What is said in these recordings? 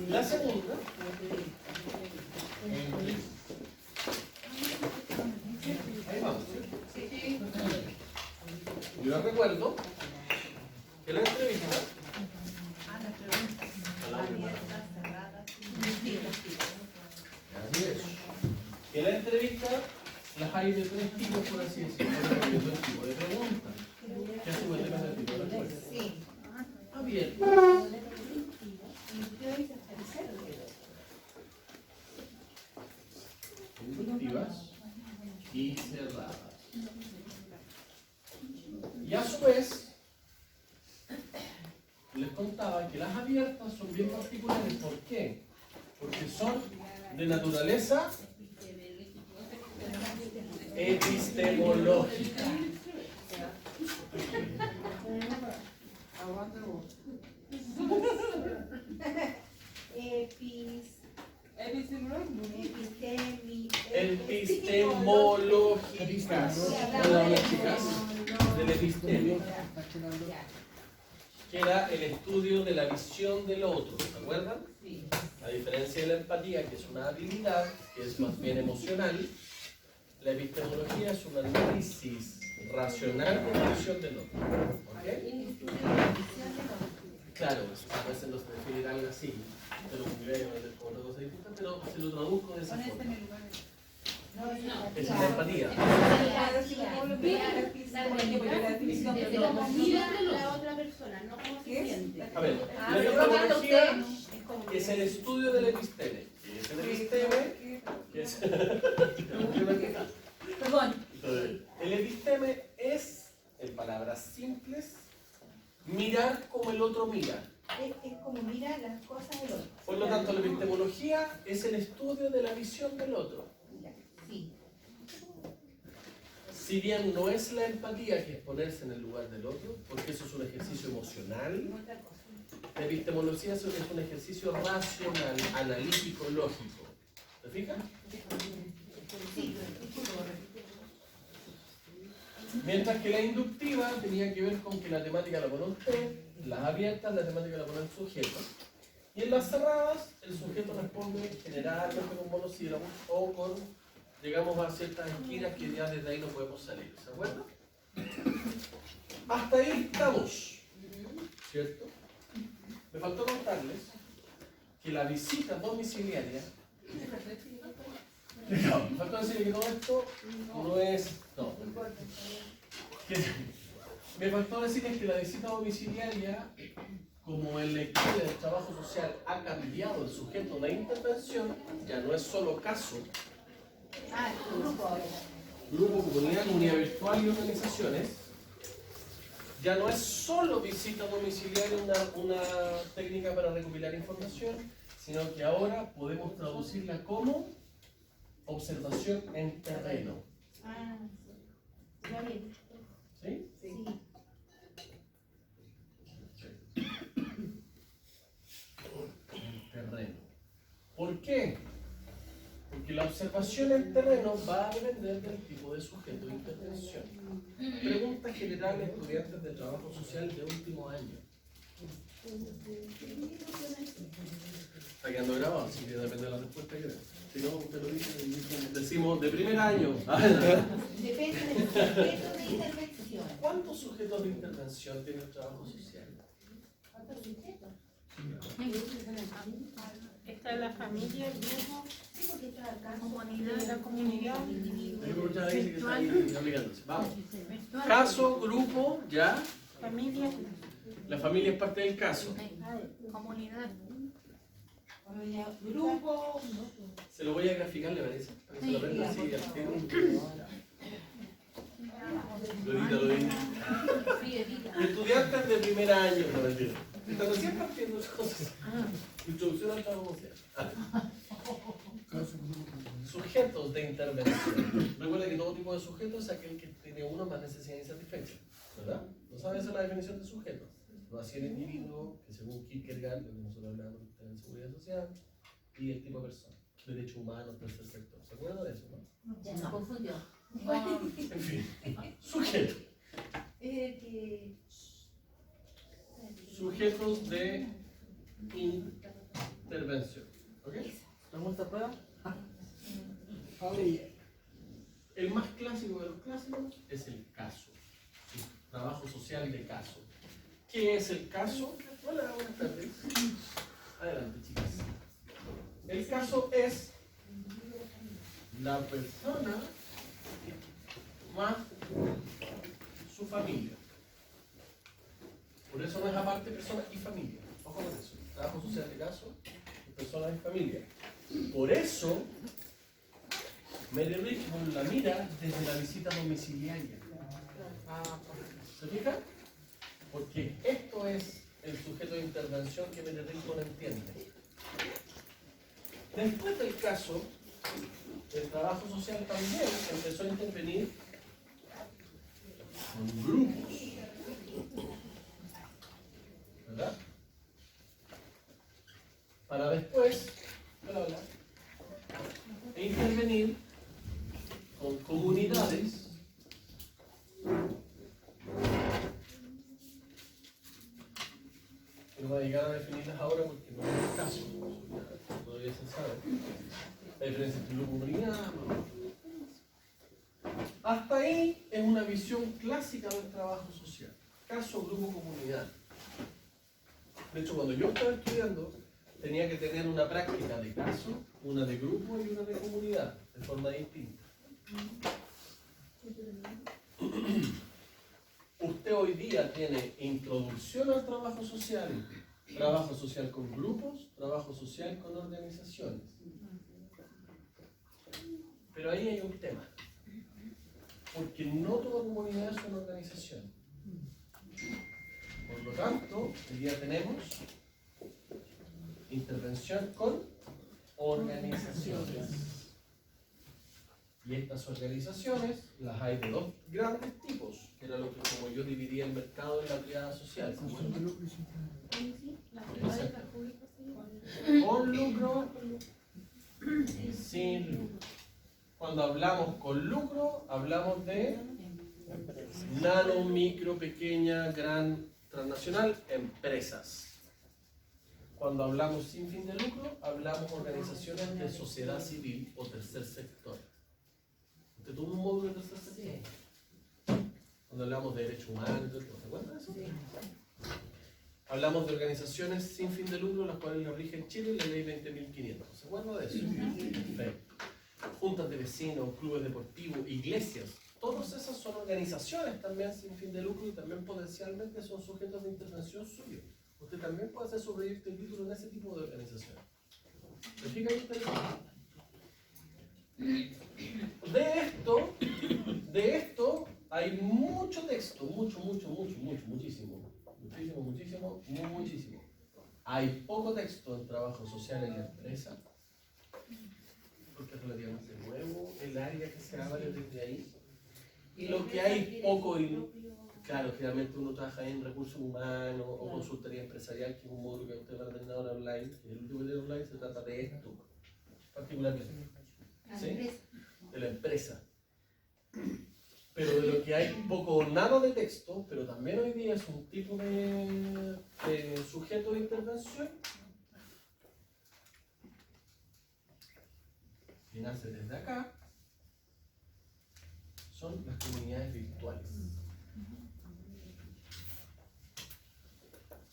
La segunda. Ahí vamos. Yo les recuerdo que la entrevista. Así es. Que la entrevista las hay de tres tipos, por así decirlo. De dos tipos de preguntas. ¿Qué hacemos de cada tipo de respuesta? Sí. Abierto. Inductivas y cerradas. Y a su vez, les contaba que las abiertas son bien particulares. ¿Por qué? Porque son de naturaleza epistemológica. Epistemológicas. Hola, chicas. Del epistemio. Que era el estudio de la visión del otro. ¿Se acuerdan? A diferencia de la empatía, que es una habilidad, que es más bien emocional, la epistemología es un análisis racional de la visión del otro. ¿Ok? Claro, a veces los definirán así, pero otra cosa distinta, pero se lo traduzco de esa forma. Es la empatía. La otra persona, no cómo se siente. A ver, la epistemología es el estudio del episteme. ¿Qué es el episteme? ¿Qué es? Perdón. El episteme es, en palabras simples, mirar como el otro mira. Es como mirar las cosas del otro. Por lo tanto, la epistemología es el estudio de la visión del otro. Sí. Si bien no es la empatía, que es ponerse en el lugar del otro, porque eso es un ejercicio emocional, la epistemología es un ejercicio racional, analítico, lógico. ¿Te fijas? Sí. Mientras que la inductiva tenía que ver con que la temática la pone usted, las abiertas la temática la pone el sujeto, y en las cerradas el sujeto responde generalmente con monosílabos o con, llegamos a ciertas esquinas que ya desde ahí no podemos salir, ¿se acuerdan? Hasta ahí estamos, ¿cierto? Me faltó contarles que la visita domiciliaria, no, me faltó decirle que todo esto no es, no, me faltó decirles que la visita domiciliaria, como en la historia del trabajo social ha cambiado el sujeto de intervención, ya no es solo caso, grupo, comunidad, comunidad virtual y organizaciones, ya no es solo visita domiciliaria una técnica para recopilar información, sino que ahora podemos traducirla como observación en terreno. ¿Sí? Sí. En terreno. ¿Por qué? Porque la observación en terreno va a depender del tipo de sujeto de intervención. Pregunta general a estudiantes de trabajo social de último año. Está quedando grabado, así que depende de la respuesta que den. Si no, usted lo dice y decimos de primer año. Depende del sujeto de intervención. ¿Cuántos sujetos de intervención tiene el trabajo social? ¿Cuántos sujetos? Está la familia, el grupo, Sí, porque esto es acá. la comunidad, Ya dice que está ahí aplicándose. Vamos. Caso, grupo, ya. familia, La familia es parte del caso. comunidad. Grupo. Se lo voy a graficar, ¿le parece? Para que se lo aprenda así al tiro. Lo edita. Estudiantes de primer año, no mentira. Están recién partiendo las cosas. Introducción al trabajo social. Sujetos de intervención. Recuerda que todo tipo de sujeto es aquel que tiene una más necesidad insatisfecha, ¿verdad? ¿No sabes esa es la definición de sujeto? Lo hacía el individuo, que según Kierkegaard, lo que nosotros hablamos en seguridad social, y el tipo de persona. Derechos humanos, tercer sector. ¿Se acuerdan de eso, no? Ya se confundió. En fin, sujeto. Sujetos de intervención. ¿Ok? ¿Estamos esta prueba? El más clásico de los clásicos es el caso. ¿Sí? Trabajo social de caso. ¿Qué es el caso? Hola, buenas tardes. Adelante, chicas. El caso es la persona más su familia. Por eso no es aparte persona y familia. Ojo con eso. Trabajo social de caso, persona y familia. Por eso, Mary Richmond la mira desde la visita domiciliaria. ¿Se fija? Porque esto es el sujeto de intervención que Mary Richmond entiende. Después del caso, el trabajo social también empezó a intervenir con grupos. ¿Verdad? Para después intervenir con comunidades que no voy a llegar a definirlas ahora porque no es el caso, todavía se sabe la diferencia entre grupo y comunidad. Hasta ahí es una visión clásica del trabajo social, caso, grupo, comunidad. De hecho, cuando yo estaba estudiando tenía que tener una práctica de caso, una de grupo y una de comunidad, de forma distinta. Usted hoy día tiene introducción al trabajo social con grupos, trabajo social con organizaciones. Pero ahí hay un tema, porque no toda comunidad es una organización. Por lo tanto, hoy día tenemos intervención con organizaciones. Y estas organizaciones las hay de dos grandes tipos, que era lo que como yo dividía el mercado en la triada social. Con lucro, sin lucro. Cuando hablamos con lucro, hablamos de nano, micro, pequeña, gran, transnacional, empresas. Cuando hablamos sin fin de lucro, hablamos organizaciones de sociedad civil o tercer sector. ¿Usted tuvo un módulo de tercer sector? Cuando hablamos de derechos humanos, ¿se acuerdan de eso? Sí. Hablamos de organizaciones sin fin de lucro, las cuales lo rige en Chile la ley 20.500. ¿Se acuerdan de eso? Perfecto. Juntas de vecinos, clubes deportivos, iglesias. Todas esas son organizaciones también sin fin de lucro y también potencialmente son sujetos de intervención suyo. Usted también puede hacer su proyecto de título en ese tipo de organización. ¿Se fija qué interesante? De esto hay mucho texto, muchísimo. Hay poco texto en trabajo social en la empresa, porque es relativamente nuevo el área que se abre desde ahí. Y lo que hay poco, claro, finalmente uno trabaja en recursos humanos o consultoría empresarial, que es un módulo que usted va a tener ahora online, que el último de online se trata de esto, particularmente. ¿Sí? De la empresa. Pero de lo que hay poco o nada de texto, pero también hoy día es un tipo de sujeto de intervención que nace desde acá, son las comunidades virtuales.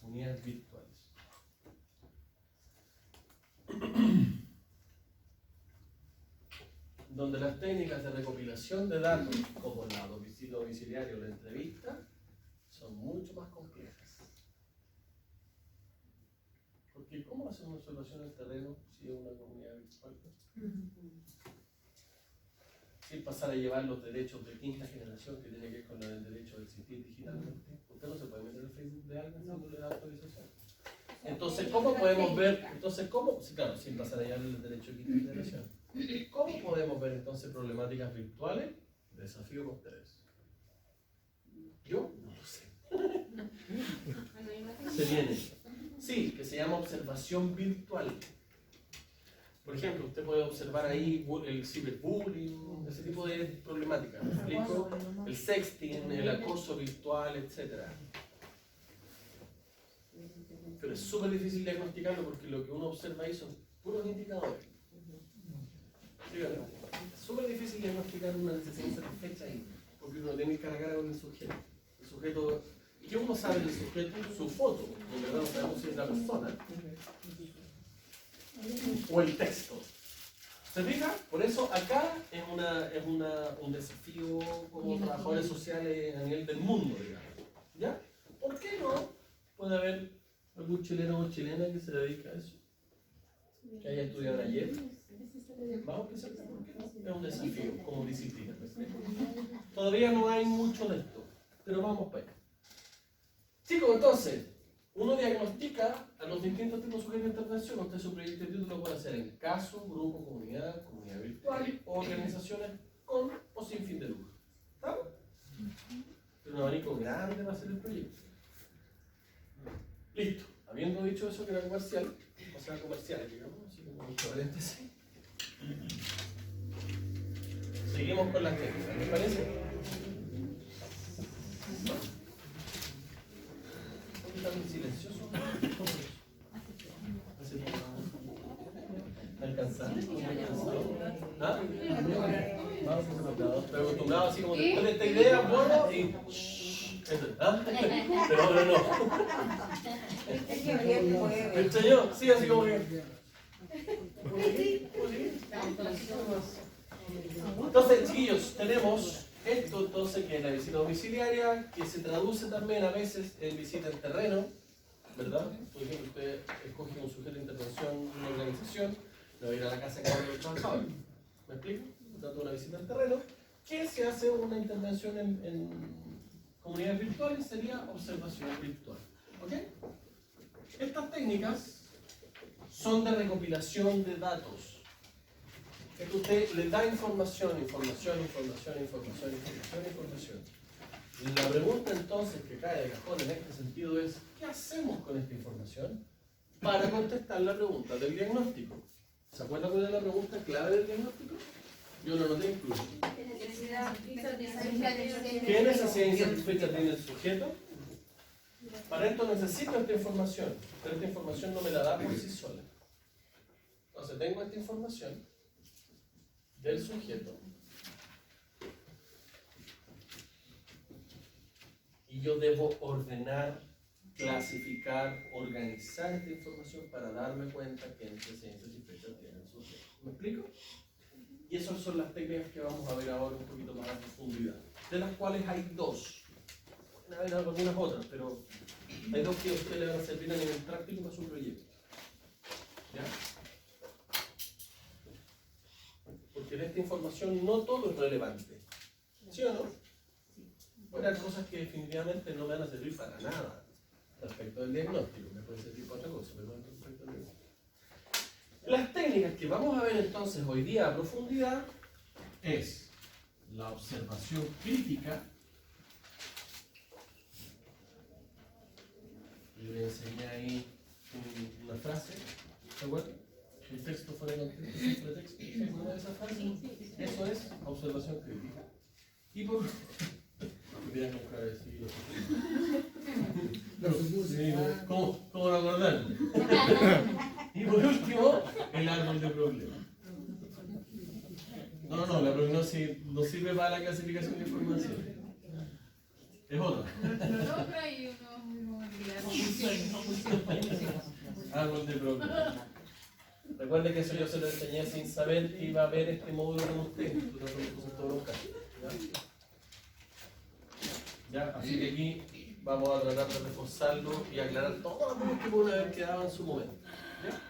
Comunidades virtuales. Donde las técnicas de recopilación de datos, como la domiciliaria o la entrevista, son mucho más complejas. Porque ¿cómo hacer una observación del terreno si es una comunidad virtual? Sin pasar a llevar los derechos de quinta generación que tiene que ver con el derecho de existir digitalmente. Usted no se puede meter en el Facebook de alguien si no le da autorización. Entonces, ¿cómo podemos ver? Entonces, ¿cómo? Sí, claro, sin pasar a llevar el derecho de quinta generación. ¿Cómo podemos ver entonces problemáticas virtuales? Desafío con ustedes. Yo no lo sé. Se viene. Sí, que se llama observación virtual. Por ejemplo, usted puede observar ahí el ciberbullying, ese tipo de problemáticas. ¿Me explico? El sexting, el acoso virtual, etc. pero es súper difícil diagnosticarlo porque lo que uno observa ahí son puros indicadores. Fíjate, es súper difícil diagnosticar una necesidad insatisfecha ahí, porque uno tiene que cargar con el sujeto. El sujeto, ¿qué uno sabe del sujeto? Su foto, en verdad no sabemos si es la persona, o el texto. ¿Se fija? Por eso acá es un desafío como trabajadores sociales a nivel del mundo, digamos. ¿Ya? ¿Por qué no? Puede haber algún chileno o chilena que se dedica a eso, que haya estudiado ayer. Vamos a pensar por qué no. Es un desafío como disciplina. Todavía no hay mucho de esto, pero vamos para allá. Chicos, entonces, uno diagnostica a los distintos tipos de sujetos de intervención. Usted su proyecto de título puede hacer en caso, grupo, comunidad virtual o organizaciones con o sin fin de lucro. ¿Estamos? Es un abanico grande para hacer el proyecto. Listo. Habiendo dicho eso que era comercial, o sea, comercial, digamos, así como un paréntesis. Seguimos con las técnicas, ¿me parece? ¿Están muy silenciosos? ¿Alcanzar? ¿Ah? Vamos estoy acostumbrado así como después de esta idea, bueno, y... ¿Ah? Pero no. ¿Escuché yo? Sí, así como que... Entonces, chiquillos, tenemos esto entonces que es la visita domiciliaria, que se traduce también a veces en visita en terreno, ¿verdad? Por ejemplo, usted escoge un sujeto de intervención en una organización, le va a ir a la casa cada uno de los trabajadores. ¿Me explico? Por tanto, una visita en terreno, que se hace una intervención en comunidades virtuales, sería observación virtual. ¿Ok? Estas técnicas son de recopilación de datos. Es que usted le da información. La pregunta entonces que cae de cajón en este sentido es, ¿qué hacemos con esta información para contestar la pregunta del diagnóstico? ¿Se acuerdan cuál es la pregunta clave del diagnóstico? Yo lo noté incluso. ¿Qué necesidad insatisfecha tiene el sujeto? Para esto necesito esta información, pero esta información no me la da por sí sola. Entonces tengo esta información del sujeto y yo debo ordenar, clasificar, organizar esta información para darme cuenta que necesidad insatisfecha tiene el sujeto. ¿Me explico? Y esas son las técnicas que vamos a ver ahora un poquito más a profundidad, de las cuales hay dos. Van a haber algunas otras, pero hay dos que a ustedes le van a servir a nivel práctico para su proyecto. ¿Ya? Porque de esta información no todo es relevante. ¿Sí o no? Bueno, hay cosas que definitivamente no me van a servir para nada respecto del diagnóstico. Me puede servir para otra cosa, pero no respecto al diagnóstico. Las técnicas que vamos a ver entonces hoy día a profundidad es la observación crítica. Yo le enseñé ahí una frase, ¿se acuerdan? El texto fuera de contexto, ¿se acuerdan de esa frase? Eso es observación crítica. Y por ¿Cómo lo acordaron? Y por último, el árbol de problemas. No, la prognosis no sirve para la clasificación de información. Es otra. Árbol de problemas. Recuerde que eso yo se lo enseñé sin saber que iba a haber este módulo con usted. ¿Ya? Así que aquí vamos a tratar de reforzarlo y aclarar todo lo que pudo haber quedado en su momento. ¿Ya?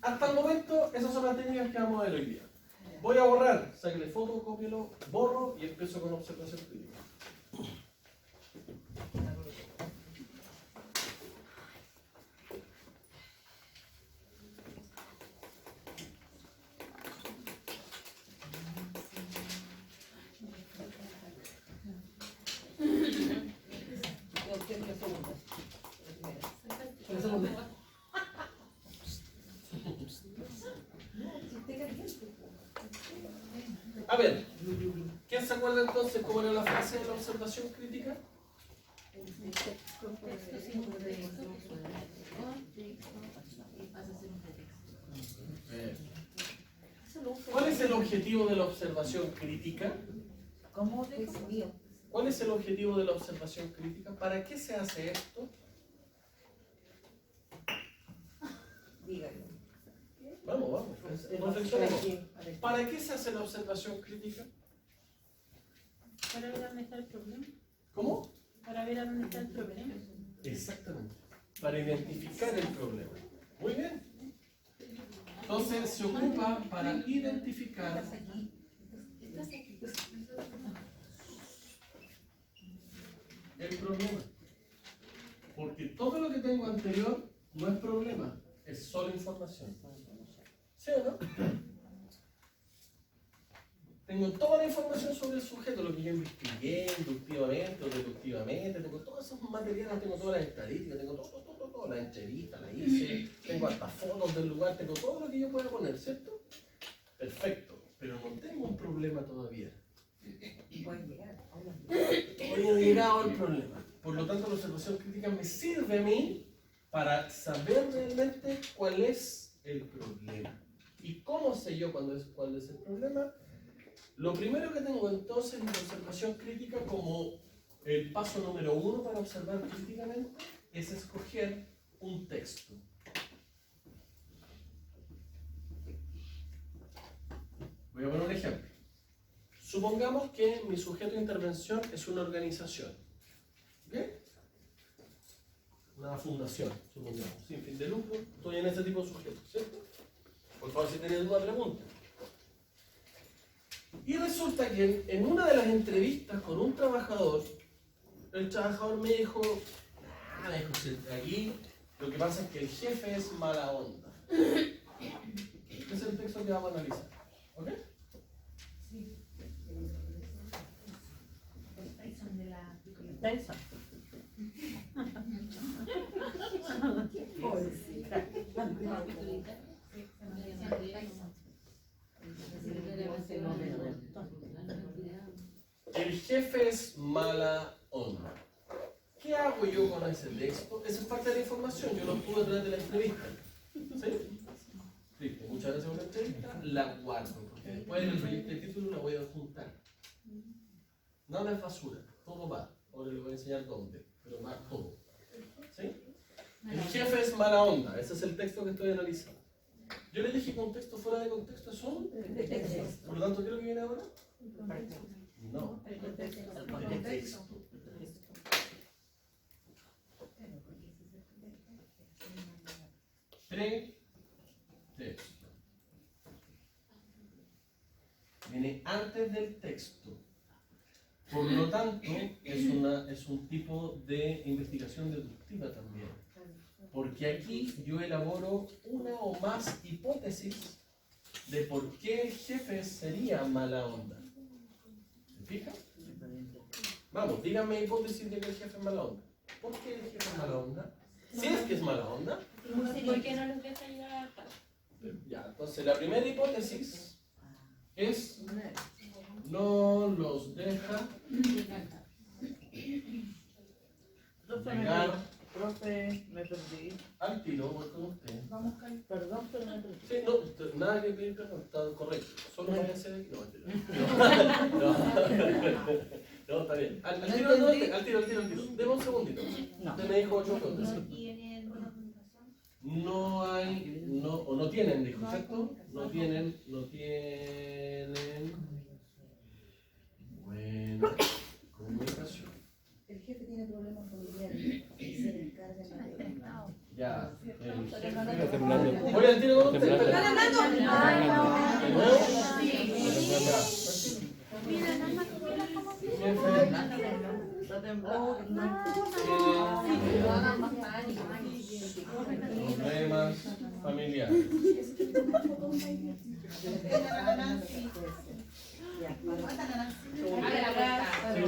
Hasta el momento, esas son las técnicas que vamos a ver hoy día. Voy a borrar, sáquele foto, cópielo, borro y empiezo con observación crítica. A ver, ¿quién se acuerda entonces cómo era la frase de la observación crítica? Texto sin contexto. Contexto y pasa a ser un pretexto. ¿Cuál es el objetivo de la observación crítica? ¿Cómo te ¿Cuál es el objetivo de la observación crítica? ¿Para qué se hace esto? Dígalo. Vamos, reflexionemos. ¿Para qué se hace la observación crítica? Para ver dónde está el problema. ¿Cómo? Para ver a dónde está el problema. Exactamente. Para identificar el problema. Muy bien. Entonces se ocupa para identificar el problema. Porque todo lo que tengo anterior no es problema, es solo información. ¿Sí o no? Tengo toda la información sobre el sujeto, lo que yo investigué inductivamente o deductivamente, tengo todos esos materiales, tengo todas las estadísticas, tengo todo, la entrevista, la hice, tengo hasta fotos del lugar, tengo todo lo que yo pueda poner, ¿cierto? Perfecto, pero no tengo un problema todavía. Pueden llegar. Todavía no he llegado al problema. Por lo tanto, la observación crítica me sirve a mí para saber realmente cuál es el problema. ¿Y cómo sé yo cuál es el problema? Lo primero que tengo entonces en la observación crítica como el paso número 1 para observar críticamente es escoger un texto. Voy a poner un ejemplo. Supongamos que mi sujeto de intervención es una organización. ¿Ok? Una fundación, supongamos, sin fin de lucro. Estoy en ese tipo de sujeto, ¿cierto? Por favor, si tienen alguna pregunta. Y resulta que en una de las entrevistas con un trabajador, el trabajador me dijo, aquí lo que pasa es que el jefe es mala onda. Este es el texto que vamos a analizar. ¿Ok? Sí. El Tyson de la... Tyson. El jefe es mala onda. ¿Qué hago yo con ese texto? Esa es parte de la información, yo lo obtuve a través de la entrevista. ¿Sí? Listo, muchas gracias por la entrevista, la guardo, porque después en el proyecto de título la voy a adjuntar. Nada es basura, todo va. Ahora les voy a enseñar dónde, pero va todo. ¿Sí? El jefe es mala onda, ese es el texto que estoy analizando. Yo le dije contexto fuera de contexto es un texto. Por lo tanto, ¿qué es lo que viene ahora? No. El contexto. Pretexto. Viene antes del texto. Por lo tanto, es un tipo de investigación deductiva también. Porque aquí yo elaboro una o más hipótesis de por qué el jefe sería mala onda. ¿Se fijan? Vamos, díganme hipótesis de que el jefe es mala onda. ¿Por qué el jefe es mala onda? Si es que es mala onda. ¿Por qué no los deja llegar a tal? Ya, entonces la primera hipótesis es no los deja llegar Profe, me perdí. al tiro, voy con usted. Perdón, pero me perdí. Sí, no, nada que pedir perdón, está correcto. Solo voy a hacer aquí. No, está bien. Al tiro. Deme un segundito. Usted me dijo 8 preguntas. ¿No tienen buena comunicación? No hay, o no tienen, dijo, ¿cierto? No tienen buena comunicación. El jefe tiene problemas familiares y se le encarga de la... Ya, el jefe. Está temblando. Voy al tiro con usted. Temblando. ¿De nuevo? Ya. Mira, nada más que la como Jefe. Está temblando. Problemas familiares. Sí,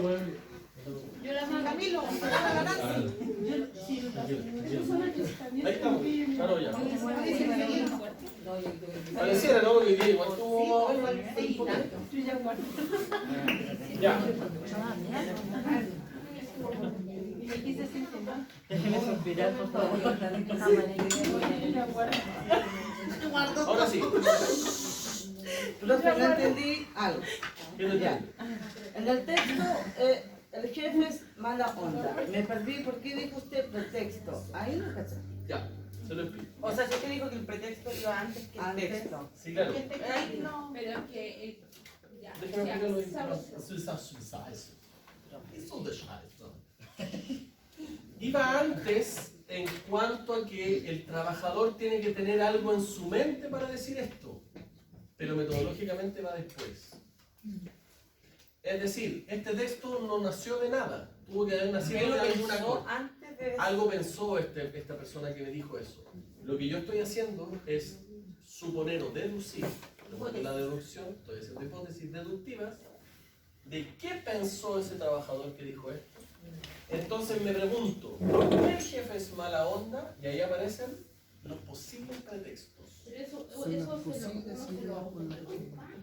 bueno. Yo la mando. Camilo. Ahí estamos, claro ya. Pareciera, ¿no? Porque igual tuvo... Ya. dice Cintia? Déjeme suspirar, por favor. Ahora sí. Profe, no entendí algo. ¿Qué te Ya. entiendes? En el texto, el jefe es mala onda. Me perdí, ¿por qué dijo usted pretexto? Ahí no caché. Ya, se lo explico. O sea, sí que dijo que el pretexto iba antes que el Antes. texto. Sí, claro. Que este Ay, no. Pero es que, ya, Déjame o sea, explicarlo sabes- Eso de Iba antes en cuanto a que el trabajador tiene que tener algo en su mente para decir esto, pero metodológicamente va después. Es decir, este texto no nació de nada, tuvo que haber nacido Él de lo alguna pensó cosa. antes de Algo pensó esta persona que me dijo eso. Lo que yo estoy haciendo es suponer o deducir, de la deducción, estoy haciendo hipótesis deductivas, de qué pensó ese trabajador que dijo esto. Entonces me pregunto, ¿por qué el jefe es mala onda? Y ahí aparecen los posibles pretextos. Pero eso se lo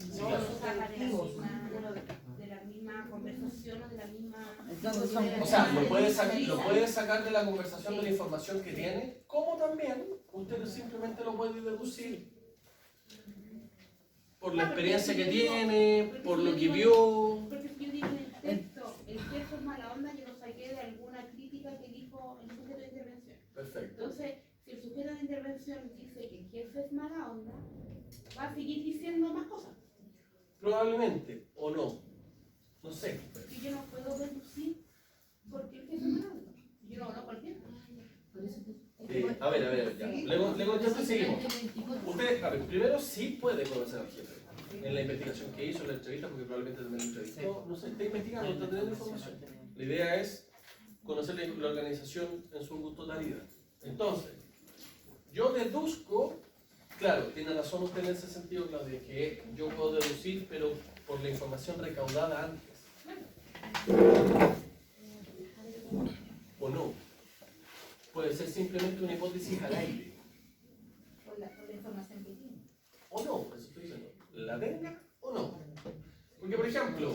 Sí, claro. saca de la misma conversación o de la misma. Entonces son O sea, lo puede sacar de la conversación de la información que tiene, como también usted simplemente lo puede deducir por la experiencia que tiene, por lo que vio. Porque si yo digo en el texto, el jefe es mala onda, yo lo saqué de alguna crítica que dijo el sujeto de intervención. Perfecto. Entonces, si el sujeto de intervención dice que el jefe es mala onda, va a seguir diciendo más cosas. Probablemente, o no. No sé. Y yo no puedo deducir por qué el jefe es mala onda. Yo no hablo cualquiera. A ver, ya. Le contesto y seguimos. Usted, a ver, primero sí puede conocer al jefe. En la investigación que hizo, en la entrevista, porque probablemente también la entrevistó, no sé, está investigando, está teniendo información. La idea es conocer la organización en su totalidad. Entonces, yo deduzco, claro, tiene razón usted en ese sentido, Claudia, que yo puedo deducir, pero por la información recaudada antes. ¿O no? Puede ser simplemente una hipótesis al aire. Por la información que tiene. ¿O no? Eso estoy diciendo. ¿La tenga o no? Porque, por ejemplo,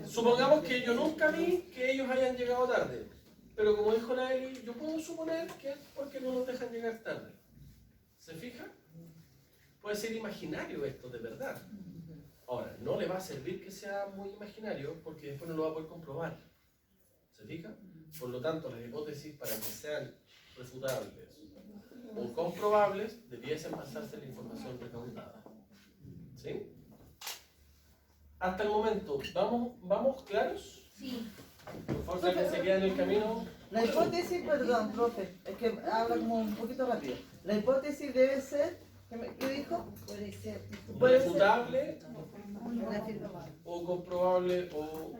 supongamos que yo nunca vi que ellos hayan llegado tarde. Pero como dijo la Eli, yo puedo suponer que es porque no nos dejan llegar tarde. ¿Se fija? Puede ser imaginario esto, de verdad. Ahora, no le va a servir que sea muy imaginario porque después no lo va a poder comprobar. ¿Se fija? Por lo tanto, las hipótesis para que sean refutables o comprobables debiesen basarse en la información recaudada. ¿Sí? Hasta el momento, ¿vamos claros? Sí. Por favor, si alguien se queda en el camino. La hipótesis, perdón, profe, es que habla como un poquito rápido. La hipótesis debe ser, ¿qué dijo? Puede ser. Puede ser Refutable Reafirmado. o comprobable o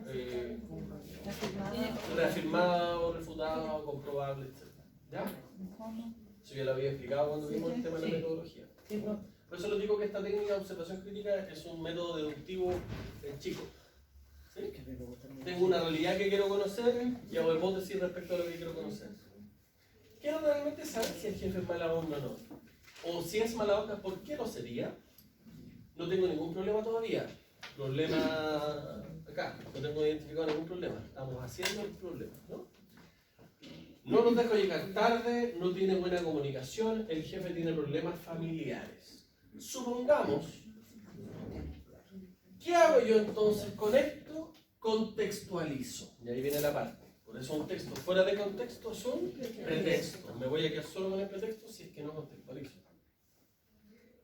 reafirmada o refutada o comprobable, etc. ¿Ya? Eso ya lo había explicado cuando vimos el tema de la metodología. Sí, profe. Por eso les digo que esta técnica de observación crítica es un método deductivo chico. ¿Sí? Tengo una realidad que quiero conocer y hago hipótesis respecto a lo que quiero conocer. Quiero realmente saber si el jefe es mala onda o no. O si es mala onda, ¿por qué lo sería? No tengo ningún problema todavía. Problema acá, no tengo identificado ningún problema. Estamos haciendo el problema, ¿no? No nos dejo llegar tarde, no tiene buena comunicación, el jefe tiene problemas familiares. Supongamos, ¿qué hago yo entonces con esto? Contextualizo. Y ahí viene la parte. Por eso un texto fuera de contexto es un pretexto. Me voy a quedar solo con el pretexto si es que no contextualizo.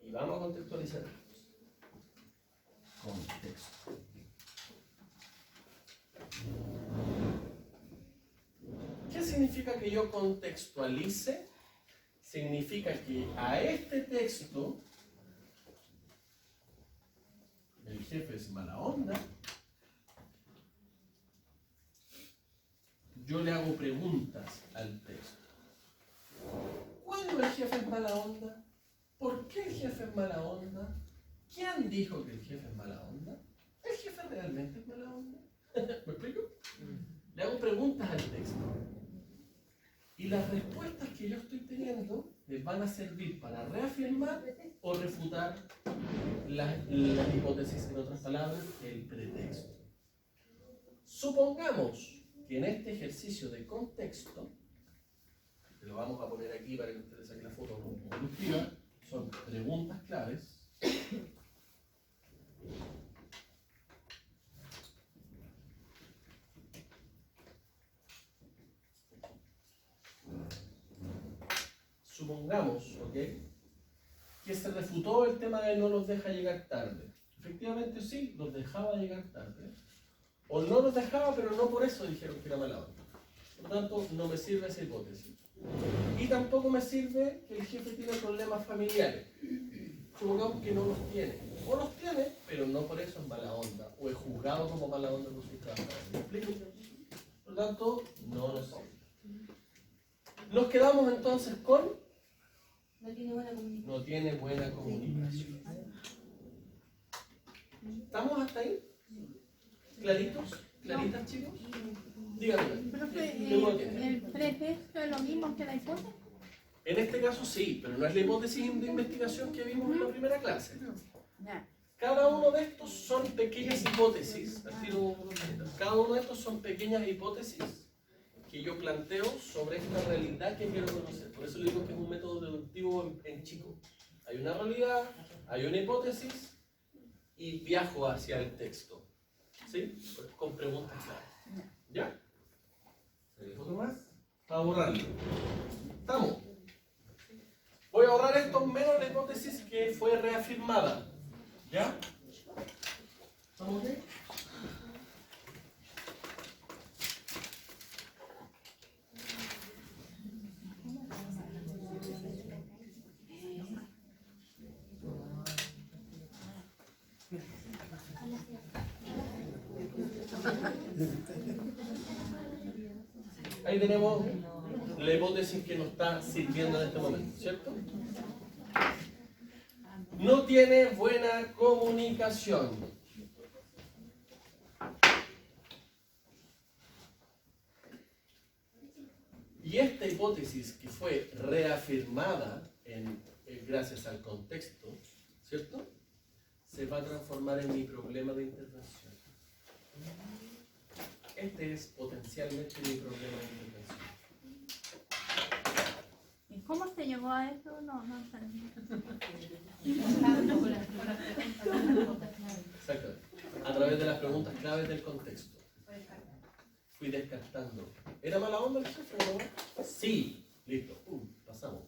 Y vamos a contextualizar. Contexto. ¿Qué significa que yo contextualice? Significa que a este texto el jefe es mala onda. Yo le hago preguntas al texto. ¿Cuándo el jefe es mala onda? ¿Por qué el jefe es mala onda? ¿Quién dijo que el jefe es mala onda? ¿El jefe realmente es mala onda? ¿Me explico? Le hago preguntas al texto. Y las respuestas que yo estoy teniendo les van a servir para reafirmar o refutar las hipótesis, en otras palabras, el pretexto. Supongamos que que en este ejercicio de contexto, que lo vamos a poner aquí para que ustedes saquen la foto evolutiva, son preguntas claves. Supongamos, ¿ok?, que se refutó el tema de no los deja llegar tarde. Efectivamente sí, los dejaba llegar tarde. O no los dejaba, pero no por eso dijeron que era mala onda. Por lo tanto, no me sirve esa hipótesis. Y tampoco me sirve que el jefe tiene problemas familiares. Supongamos que no los tiene. O los tiene, pero no por eso es mala onda. O es juzgado como mala onda por sus trabajadores. ¿Me explico? Por lo tanto, no nos sirve. Nos quedamos entonces con No tiene buena comunicación. no tiene buena comunicación. ¿Estamos hasta ahí? ¿Claritos? ¿Claritas, chicos? Díganme. Profe, ¿qué uno tiene? ¿el pretexto es lo mismo que la hipótesis? En este caso sí, pero no es la hipótesis de investigación que vimos en la primera clase. Ya. Cada uno de estos son pequeñas hipótesis. Cada uno de estos son pequeñas hipótesis que yo planteo sobre esta realidad que quiero conocer. Por eso le digo que es un método deductivo en chico. Hay una realidad, hay una hipótesis y viajo hacia el texto. ¿Sí? Pues con preguntas claras. ¿Ya? ¿Se foto más? Para borrarlo. ¿Estamos? Voy a borrar esto menos la hipótesis que fue reafirmada. ¿Ya? ¿Estamos bien? Ahí tenemos la hipótesis que nos está sirviendo en este momento, ¿cierto? No tiene buena comunicación. Y esta hipótesis que fue reafirmada gracias al contexto, ¿cierto?, se va a transformar en mi problema de intervención. Este es potencialmente mi problema de intervención. ¿Y cómo se llegó a eso? No entendí. Exacto. A través de las preguntas claves del contexto. Fui descartando. ¿Era mala onda el jefe o no? Sí. Listo. Pasamos.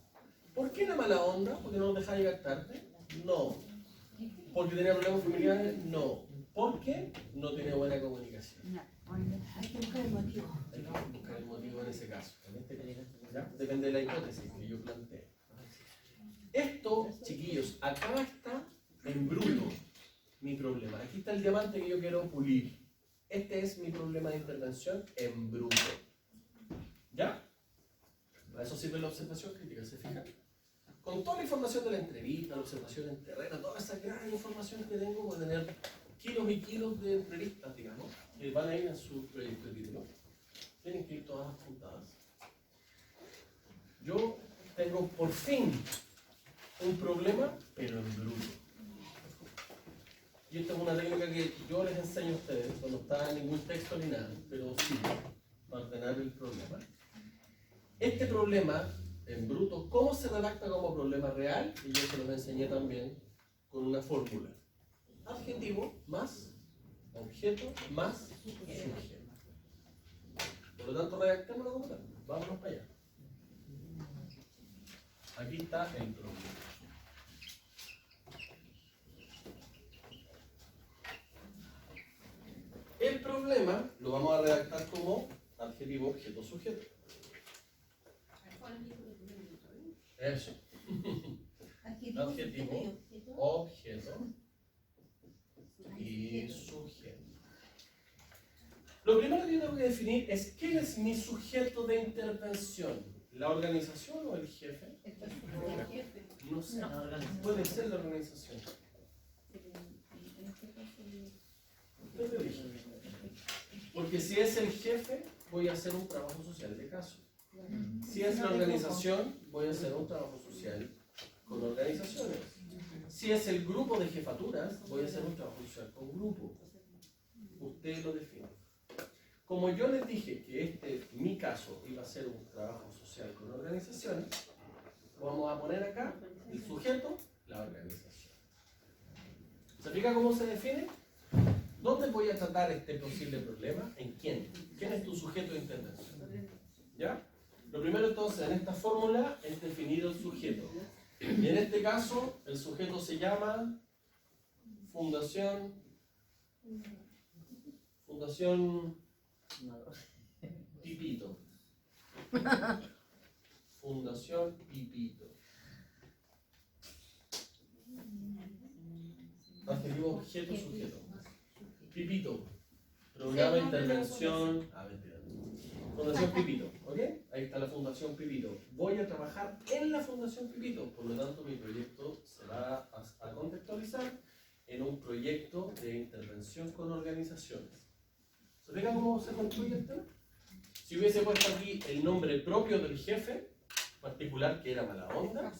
¿Por qué era mala onda? ¿Porque no nos dejaba llegar tarde? No. ¿Porque tenía problemas familiares? No. ¿Por qué? No tenía buena comunicación. Hay que buscar el motivo. Hay que buscar el motivo en ese caso. En este caso, ¿ya? Depende de la hipótesis que yo planteé. Esto, chiquillos, acá está en bruto mi problema. Aquí está el diamante que yo quiero pulir. Este es mi problema de intervención en bruto. ¿Ya? Para eso sirve la observación crítica, ¿se fijan? Con toda la información de la entrevista, la observación en terreno, toda esa gran información que tengo, voy a tener kilos y kilos de entrevistas, digamos, que van a ir en su proyecto de título. Tienen que ir todas apuntadas. Yo tengo por fin un problema, pero en bruto. Y esta es una técnica que yo les enseño a ustedes, no está en ningún texto ni nada, pero sí, para ordenar el problema. Este problema, en bruto, ¿cómo se redacta como problema real? Y yo se los enseñé también con una fórmula. Adjetivo más objeto más sujeto. Por lo tanto, redactémoslo como tal. Vámonos para allá. Aquí está el problema. El problema lo vamos a redactar como adjetivo, objeto, sujeto. Eso. Adjetivo, objeto y sujeto. Lo primero que yo tengo que definir es quién es mi sujeto de intervención. ¿La organización o el jefe? No sé. Puede ser la organización. ¿Qué te dije? Porque si es el jefe, voy a hacer un trabajo social de caso. Si es la organización, voy a hacer un trabajo social con organizaciones. Si es el grupo de jefaturas, voy a hacer un trabajo social con grupo. Usted lo define. como yo les dije que mi caso iba a ser un trabajo social con organizaciones, vamos a poner acá el sujeto, la organización. ¿Se fija cómo se define? ¿Dónde voy a tratar este posible problema? ¿En quién? ¿Quién es tu sujeto de intervención? ¿Ya? Lo primero entonces en esta fórmula es definir el sujeto. Y en este caso el sujeto se llama Fundación Pipito. Fundación Pipito. Adjetivo, objeto, sujeto. Pipito. Programa, intervención. Fundación Pipito, ¿ok? Ahí está la Fundación Pipito. Voy a trabajar en la Fundación Pipito, por lo tanto mi proyecto se va a contextualizar en un proyecto de intervención con organizaciones. ¿Se fija cómo se construye el tema? Si hubiese puesto aquí el nombre propio del jefe particular, que era Mala Onda,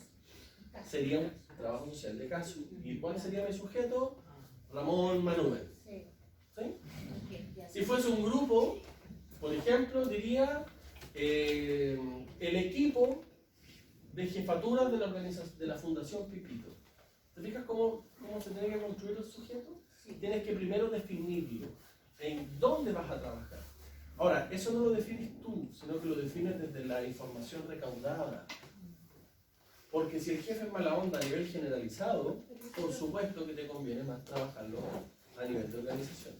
sería un trabajo social de caso. ¿Y cuál sería mi sujeto? Ramón Manuel. ¿Sí? Si fuese un grupo, por ejemplo, diría el equipo de jefatura de la organización de la Fundación Pipito. ¿Te fijas cómo se tiene que construir el sujeto? Tienes que primero definirlo. ¿En dónde vas a trabajar? Ahora, eso no lo defines tú, sino que lo defines desde la información recaudada. Porque si el jefe es mala onda a nivel generalizado, por supuesto que te conviene más trabajarlo a nivel de organización.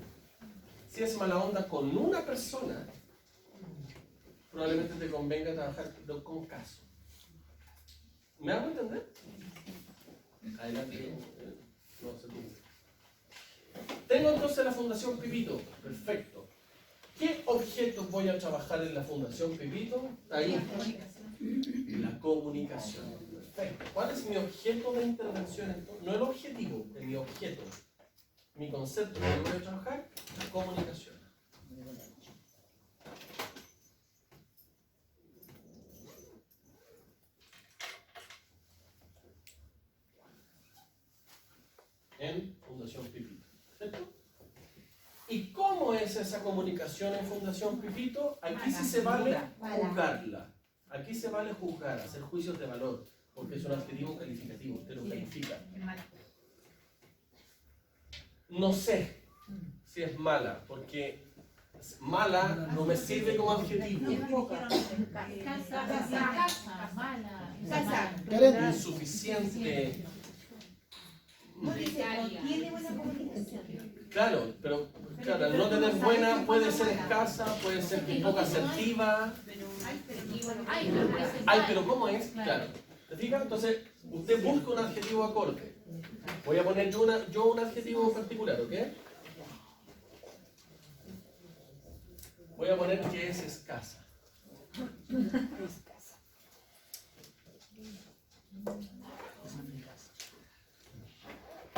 Si es mala onda con una persona, probablemente te convenga trabajarlo con caso. ¿Me hago entender? Adelante, no se tuvo. Tengo entonces la Fundación Pipito. Perfecto. ¿Qué objetos voy a trabajar en la Fundación Pipito? Ahí. La comunicación. Perfecto. ¿Cuál es mi objeto de intervención entonces? No el objetivo, es mi objeto. Mi concepto que voy a trabajar, la comunicación. En Fundación Pipito. ¿Cierto? ¿Y cómo es esa comunicación en Fundación Pipito? Aquí sí se vale juzgarla. Aquí se vale juzgar, hacer juicios de valor, porque es un adjetivo calificativo, usted lo califica. No sé si es mala, porque mala no me sirve como adjetivo. Insuficiente. Tiene buena comunicación. Claro, pero claro, al no tener buena puede ser escasa, puede ser poco asertiva. Ay, pero ¿cómo es? Claro. ¿Te fijas? Entonces, usted busca un adjetivo acorde. Voy a poner yo un adjetivo particular, ¿ok? Voy a poner que es escasa.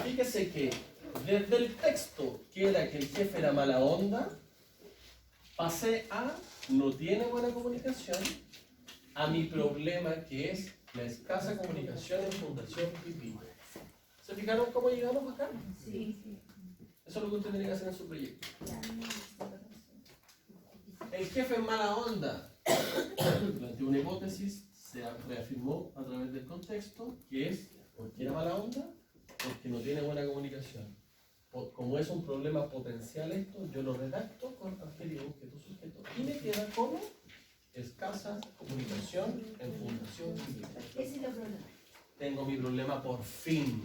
Fíjese que desde el texto que era que el jefe era mala onda, pasé a no tiene buena comunicación, a mi problema que es la escasa comunicación en Fundación Pipito. ¿Se fijaron cómo llegamos acá? Sí. Eso es lo que usted tiene que hacer en su proyecto. El jefe es mala onda. Durante una hipótesis se reafirmó a través del contexto que es porque era mala onda, porque no tiene buena comunicación. Como es un problema potencial esto, yo lo redacto con adjetivo, objeto, sujeto. Y me queda como escasa comunicación en Fundación Pipito. Ese es el problema. Tengo mi problema por fin.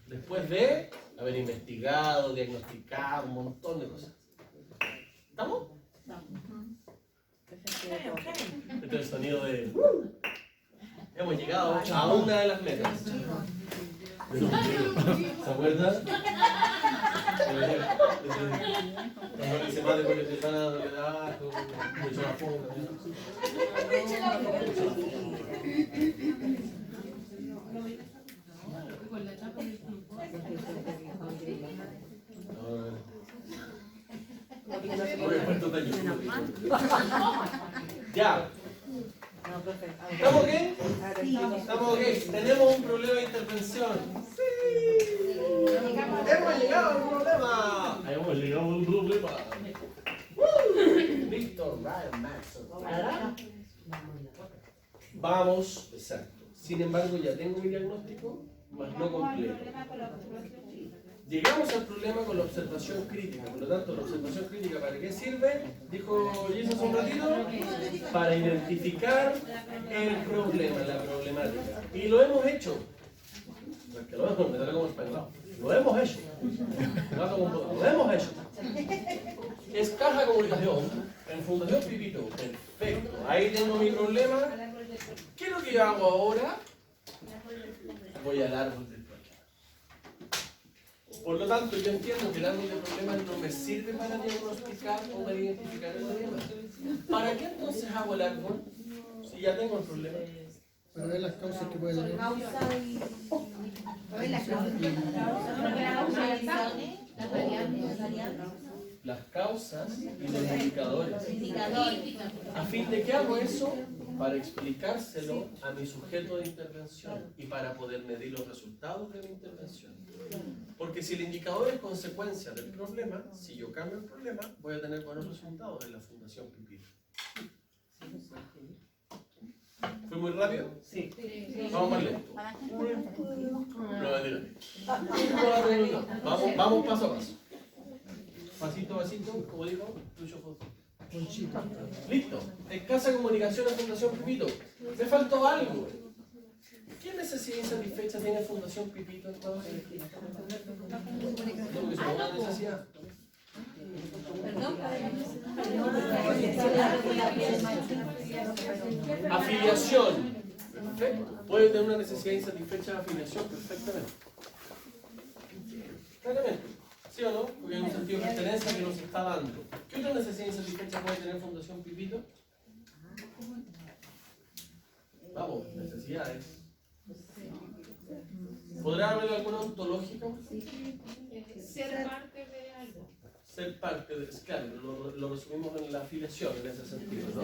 Después de haber investigado, diagnosticado, un montón de cosas. ¿Estamos? Este es el sonido de... Hemos llegado a una de las metas. ¿Se acuerdan? Cuando le dice madre porque te están dando le da, mucho la foca. Con la tapa del club. Ya. ¿Estamos ok? ¿Estamos ok? Tenemos un problema de intervención. ¡Sí! ¡Hemos llegado a un problema! ¡Hemos llegado a un problema! doctor Ryan Maxon. Vamos, exacto. Sin embargo, ya tengo mi diagnóstico, mas no completo. Llegamos al problema con la observación crítica. Por lo tanto, la observación crítica, ¿para qué sirve? Dijo Jesús hace un ratito, para identificar el problema, la problemática. Y lo hemos hecho. Que lo hemos, me sale como español. Lo hemos hecho. Lo hemos hecho. Es caja de comunicación en Fundación Pipito. Perfecto. Ahí tengo mi problema. ¿Qué es lo que yo hago ahora? Voy al árbol del problema. Por lo tanto, yo entiendo que el árbol del problema no me sirve para diagnosticar o para identificar el problema. ¿Para qué entonces hago el árbol si ya tengo el problema? Para ver las causas que puede tener. Las causas y los indicadores. ¿A fin de qué hago eso? Para explicárselo a mi sujeto de intervención y para poder medir los resultados de mi intervención. Porque si el indicador es consecuencia del problema, si yo cambio el problema, voy a tener buenos resultados en la Fundación Pipito. ¿Fue muy rápido? Sí. Vamos más lento. Vamos paso a paso. Pasito a pasito, como dijo Lucho Foto. Listo. Escasa comunicación en Fundación Pipito. Me faltó algo. ¿Qué necesidad insatisfecha tiene Fundación Pipito entonces? ¿Cómo que es una necesidad? Afiliación. Perfecto. Puede tener una necesidad insatisfecha de afiliación perfectamente. Claramente. ¿Sí o no? Porque hay un sentido de pertenencia que nos está dando. ¿Qué otra necesidad insatisfecha puede tener Fundación Pipito? Vamos, necesidades. ¿Podrá haber alguna ontológica? Ser parte de algo. Ser parte de... Claro, lo resumimos en la afiliación en ese sentido, ¿no?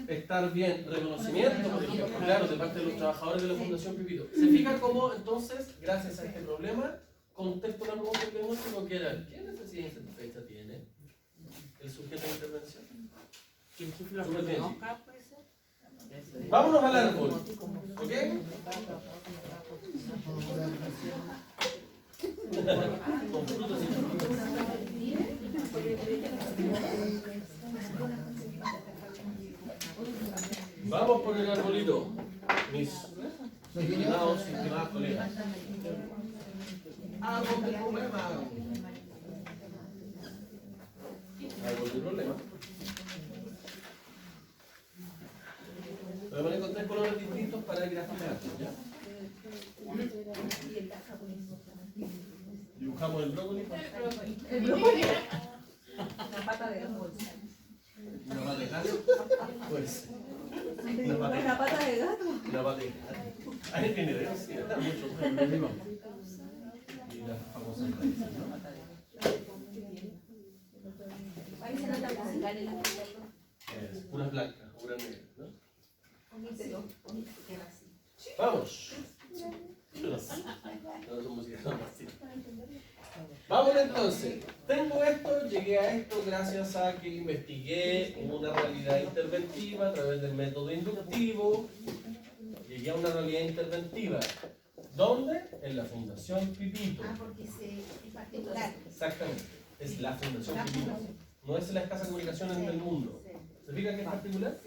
Estar bien, reconocimiento, por ejemplo, claro, de parte de los trabajadores de la Fundación Pipito. ¿Se fija cómo entonces, gracias a este problema, contesto una pregunta del diagnóstico que era ¿qué necesidad insatisfecha tiene el sujeto de intervención? Súper bien. Vámonos al árbol, ¿ok? Con frutos y frutos. Vamos por el arbolito, mis estimados y estimadas colegas. Árbol del problema. Árbol del problema. Podemos encontrar colores distintos para graficar, ¿ya? Dibujamos el brócoli. El brócoli. La pata de gato. ¿Una pata de gato? Pues. Una pata de gato. Una pata de gato. Ahí tiene idea, sí, está mucho. Y las famosas raíces, ¿no? Unas blancas, unas negras, ¿no? Vamos. No son música, no, sí. Vamos entonces. Tengo esto, llegué a esto gracias a que investigué una realidad interventiva a través del método inductivo. Llegué a una realidad interventiva. ¿Dónde? En la Fundación Pipito. Porque es particular. Exactamente. Es la Fundación Pipito. No es la escasa comunicación en el mundo. ¿Se fija que es particular?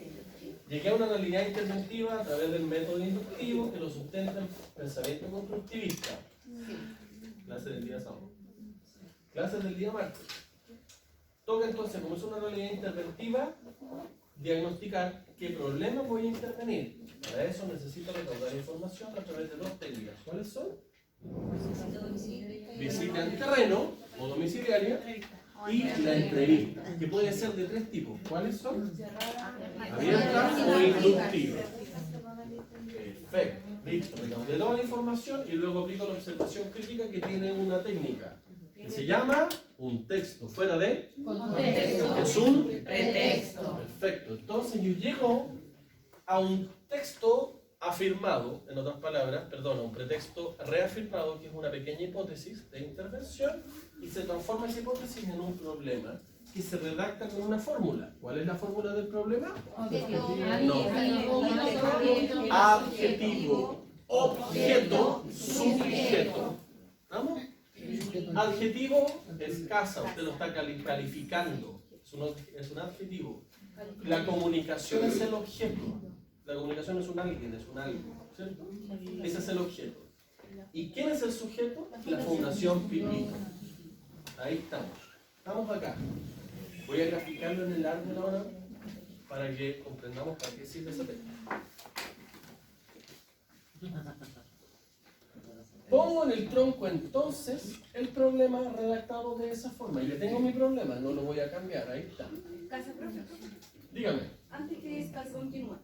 Llegué a una realidad interventiva a través del método inductivo que lo sustenta el pensamiento constructivista. Clase del día sábado. Clases del día martes. Toca entonces, como es una realidad interventiva, diagnosticar qué problema voy a intervenir. Para eso necesito recaudar información a través de dos técnicas. ¿Cuáles son? Visita en terreno o domiciliaria y la entrevista, que puede ser de tres tipos. ¿Cuáles son? Abierta o inductiva. Perfecto. Listo. Recaudé toda la información y luego aplico la observación crítica que tiene una técnica que se llama un texto fuera de contexto. Es un pretexto. Perfecto. Entonces yo llego a un texto afirmado, en otras palabras, perdona, un pretexto reafirmado, que es una pequeña hipótesis de intervención, y se transforma esa hipótesis en un problema que se redacta con una fórmula. ¿Cuál es la fórmula del problema? No. Adjetivo, objeto, sujeto. ¿Vamos? Adjetivo es casa, usted lo está calificando, es un adjetivo. La comunicación es el objeto. La comunicación es un alguien, es un algo, ¿cierto? Ese es el objeto. ¿Y quién es el sujeto? La Fundación Pipito. Ahí estamos. Estamos acá. Voy a graficarlo en el árbol ahora para que comprendamos para qué sirve ese texto. Pongo en el tronco entonces el problema redactado de esa forma. Ya tengo mi problema, no lo voy a cambiar. Ahí está. Casa, profe. Dígame. Antes que esta continúe,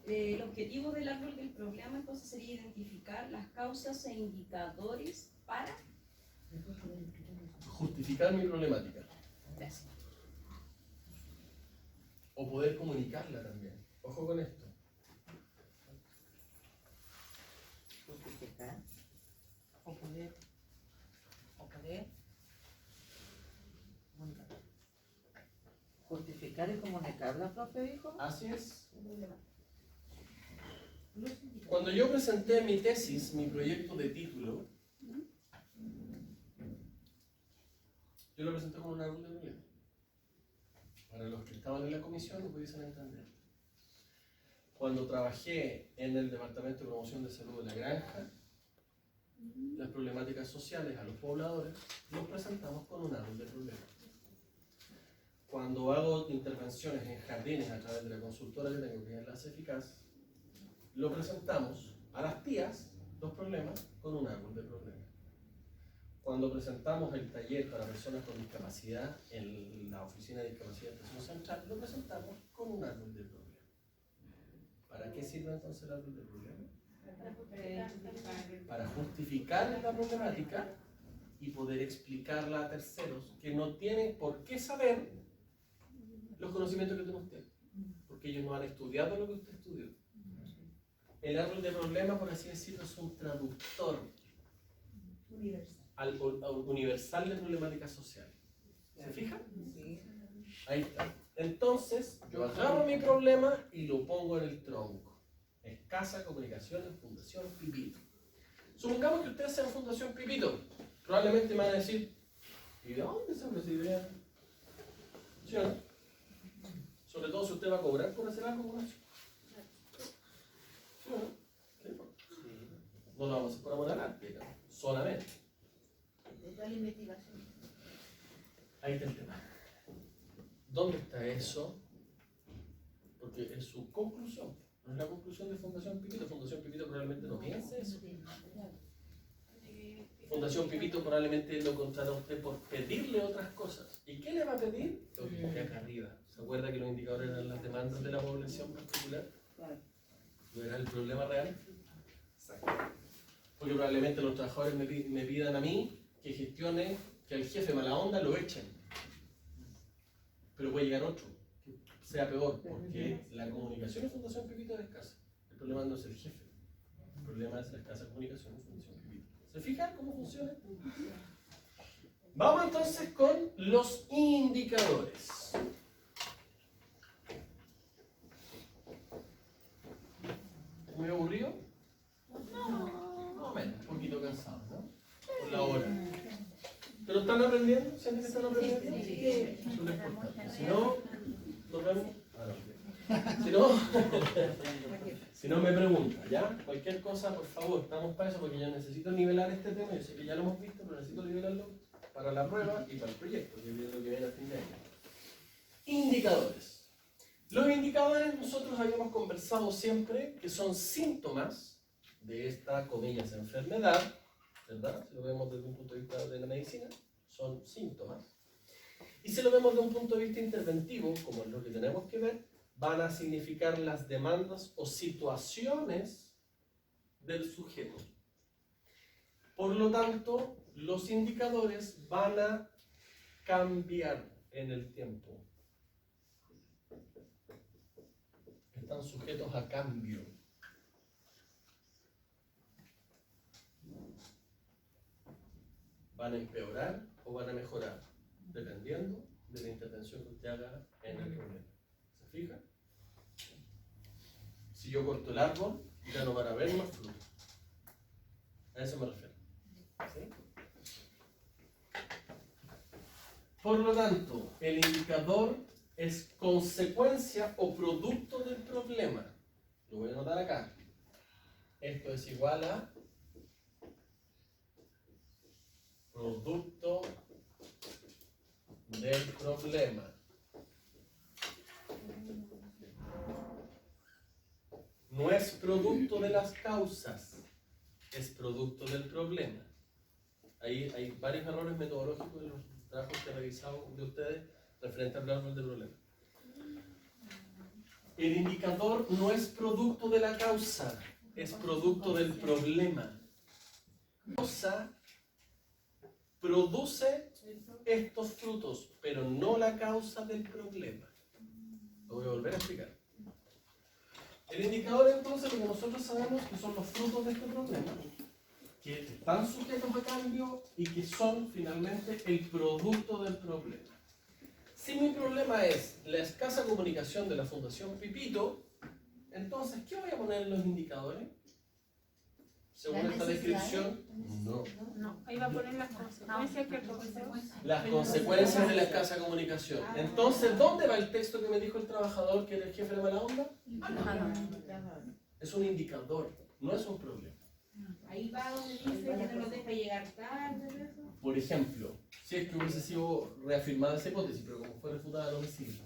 el objetivo del árbol del problema entonces sería identificar las causas e indicadores para Justificar mi problemática. O poder comunicarla también. Ojo con esto. Justificar. O poder comunicar. Justificar y comunicarla, profe, dijo. Así es. Cuando yo presenté mi tesis, mi proyecto de título, yo lo presenté con un árbol de problema. Para los que estaban en la comisión lo pudiesen entender. Cuando trabajé en el Departamento de Promoción de Salud de la Granja, las problemáticas sociales a los pobladores, los presentamos con un árbol de problema. Cuando hago intervenciones en jardines a través de la consultora que tengo, que es Enlace Eficaz, lo presentamos a las tías, los problemas, con un árbol de problemas. Cuando presentamos el taller para personas con discapacidad en la Oficina de Discapacidad de Estación Central, lo presentamos con un árbol de problemas. ¿Para qué sirve entonces el árbol de problemas? Para justificar la problemática y poder explicarla a terceros que no tienen por qué saber los conocimientos que tiene usted, porque ellos no han estudiado lo que usted estudió. El árbol de problemas, por así decirlo, es un traductor universal de problemáticas sociales. ¿Se fijan? Ahí está. Entonces, yo agarro mi problema y lo pongo en el tronco. Escasa comunicación, Fundación Pipito. Supongamos que ustedes sean Fundación Pipito. Probablemente me van a decir, ¿y de dónde sale esa idea? ¿Sí o no? Sobre todo si usted va a cobrar por hacer algo con eso. ¿Sí o no? No lo vamos a hacer por amor al arte, solamente. Total investigación. Ahí está el tema. ¿Dónde está eso? Porque es su conclusión, no es la conclusión de Fundación Pipito. Fundación Pipito probablemente no piense eso. Fundación Pipito probablemente lo contrata a usted por pedirle otras cosas. ¿Y qué le va a pedir? Lo que pone acá arriba. ¿Se acuerda que los indicadores eran las demandas de la población particular? ¿No era el problema real? Exacto. Porque probablemente los trabajadores me pidan a mí que gestione que al jefe mala onda lo echen. Pero puede llegar otro, que sea peor, porque la comunicación en Fundación Pipito es escasa. El problema no es el jefe, el problema es la escasa comunicación en Fundación Pipito. ¿Se fijan cómo funciona? Vamos entonces con los indicadores. ¿Muy aburrido? No, más o menos, un poquito cansado, ¿no? Por la hora. ¿Pero están aprendiendo? ¿Sienten que están aprendiendo? Sí. Eso es lo importante. Si no, nos vemos. Si no, me pregunta, ¿ya? Cualquier cosa, por favor, estamos para eso, porque yo necesito nivelar este tema. Yo sé que ya lo hemos visto, pero necesito nivelarlo para la prueba y para el proyecto, que es lo que viene a fin de año. Indicadores. Los indicadores nosotros habíamos conversado siempre que son síntomas de esta, comillas, enfermedad, ¿verdad? Si lo vemos desde un punto de vista de la medicina, son síntomas. Y si lo vemos desde un punto de vista interventivo, como es lo que tenemos que ver, van a significar las demandas o situaciones del sujeto. Por lo tanto, los indicadores van a cambiar en el tiempo. Están sujetos a cambio. van a empeorar o van a mejorar, dependiendo de la intervención que usted haga en el problema. ¿Se fija? Si yo corto el árbol, ya no van a haber más frutos. A eso me refiero. ¿Sí? Por lo tanto, el indicador es consecuencia o producto del problema. Lo voy a anotar acá. Esto es igual a producto del problema. No es producto de las causas, es producto del problema. Ahí hay varios errores metodológicos en los trabajos que he revisado de ustedes referente al árbol de problema. El indicador no es producto de la causa, es producto del problema. La causa produce estos frutos, pero no la causa del problema. Lo voy a volver a explicar. El indicador, entonces, lo que nosotros sabemos que son los frutos de este problema, que están sujetos a cambio y que son finalmente el producto del problema. Si mi problema es la escasa comunicación de la Fundación Pipito, entonces, ¿qué voy a poner en los indicadores? Según esta descripción, no. No, ahí va a poner las consecuencias que produce. Las consecuencias de la escasa comunicación. Entonces, ¿dónde va el texto que me dijo el trabajador que era el jefe de mala onda? Es un indicador, no es un problema. Ahí va donde dice que no nos deja llegar tarde, ¿eso? Por ejemplo, si es que hubiese sido reafirmada esa hipótesis, pero como fue refutada no me sirve.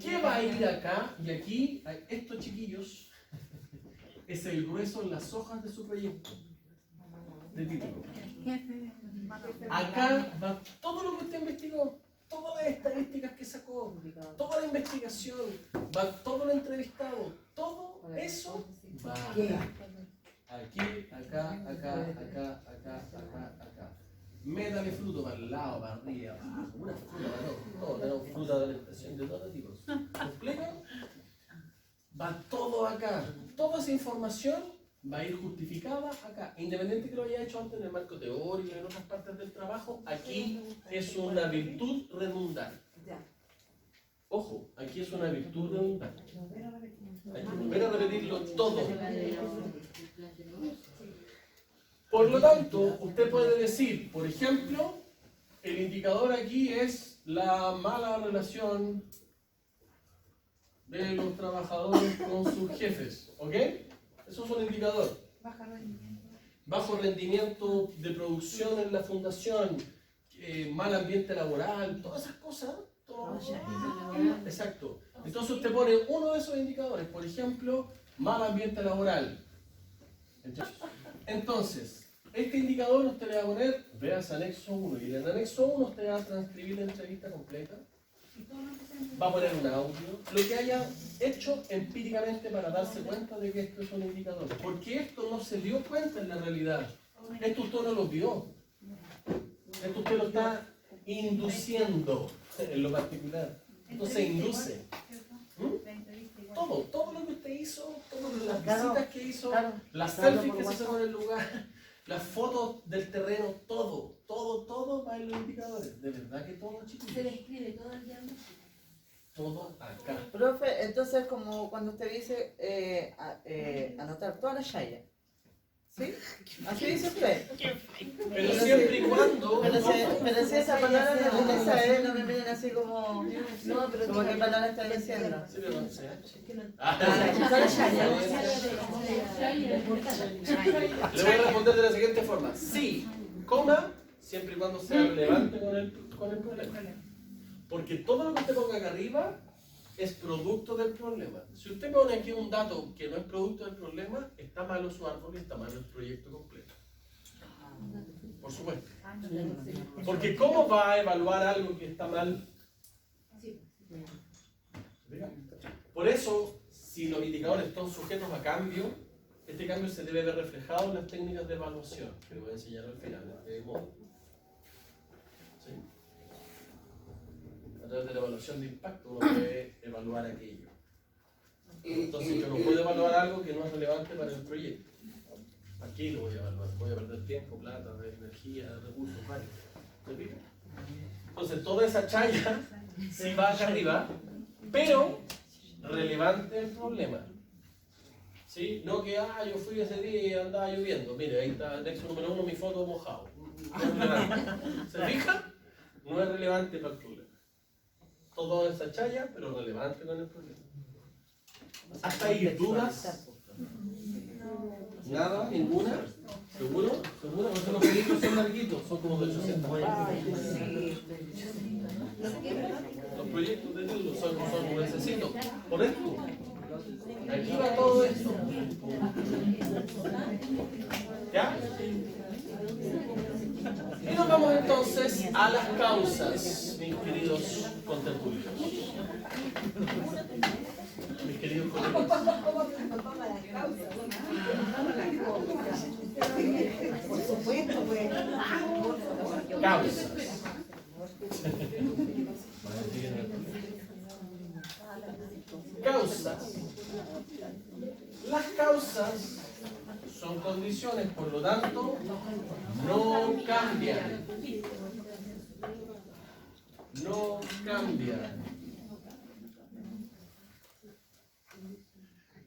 ¿Qué va a ir acá y aquí? Estos chiquillos es el grueso en las hojas de su proyecto de título. Acá va todo lo que usted investigó, todas las estadísticas que sacó, toda la investigación, va todo lo entrevistado, todo eso va acá. Aquí, acá, acá, acá, acá, acá, acá. Métale fruto para el lado, para arriba, para abajo, una fruta para todo. Tenemos fruta de alimentación de todo tipo. ¿Me explico? Va todo acá. Toda esa información va a ir justificada acá. Independiente que lo haya hecho antes en el marco teórico y en otras partes del trabajo, aquí es una virtud redundante. Ojo, aquí es una virtud redundante. Hay que volver a repetirlo todo. Por lo tanto, usted puede decir, por ejemplo, el indicador aquí es la mala relación de los trabajadores con sus jefes, ¿ok? Eso es un indicador. Bajo rendimiento de producción en la fundación, mal ambiente laboral, todas esas cosas. Todo. Exacto. Entonces usted pone uno de esos indicadores, por ejemplo, mal ambiente laboral. Entonces, este indicador usted le va a poner, veas anexo 1, y en el anexo 1 usted va a transcribir la entrevista completa. Va a poner un audio, lo que haya hecho empíricamente para darse cuenta de que esto es un indicador. Porque esto no se dio cuenta en la realidad. Esto usted no lo vio. Esto usted lo está induciendo en lo particular. Esto se induce. Todo lo que usted hizo, todas las visitas que hizo, las selfies que se sacó en el lugar, las fotos del terreno, todo va en los indicadores. De verdad que todo, chicos. Se describe todo el diagnóstico. Todo acá. Profe, entonces como cuando usted dice anotar toda la shaya. ¿Sí? Así dice usted. Pero siempre y cuando. Pero si esa palabra no utiliza, no me miren así como. No, pero como qué palabra está diciendo. Sí, pero no sé. Toda la shaya. Le voy a responder de la siguiente forma. Sí, coma, siempre y cuando sea relevante con el problema. Porque todo lo que usted ponga acá arriba es producto del problema. Si usted pone aquí un dato que no es producto del problema, está malo su árbol y está malo el proyecto completo. Por supuesto. Porque ¿cómo va a evaluar algo que está mal? Por eso, si los indicadores están sujetos a cambio, este cambio se debe ver reflejado en las técnicas de evaluación, que les voy a enseñar al final de este módulo. ¿Sí? A través de la evaluación de impacto uno puede evaluar aquello. Entonces yo no puedo evaluar algo que no es relevante para el proyecto. Aquí lo voy a evaluar, voy a perder tiempo, plata, energía, recursos, varios. ¿Se fijan? Entonces toda esa chaya sí va acá arriba, pero relevante el problema. ¿Sí? No que, yo fui ese día y andaba lloviendo. Mire, ahí está el nexo número 1, mi foto mojado. No es relevante. ¿Se fijan? No es relevante para el problema. Todo esa chaya, pero relevante con el problema. ¿Hasta ahí dudas? ¿Nada? ¿Ninguna? ¿Seguro? ¿Seguro? Porque los proyectos son larguitos, son como de 800 páginas. Los proyectos de libros son como necesito. Por esto. Aquí va todo esto. ¿Ya? Y nos vamos entonces a las causas, mis queridos contertulios. Mis queridos colegas. Por supuesto, pues. Causas. Causas. Las causas son condiciones, por lo tanto, no cambian. No cambian.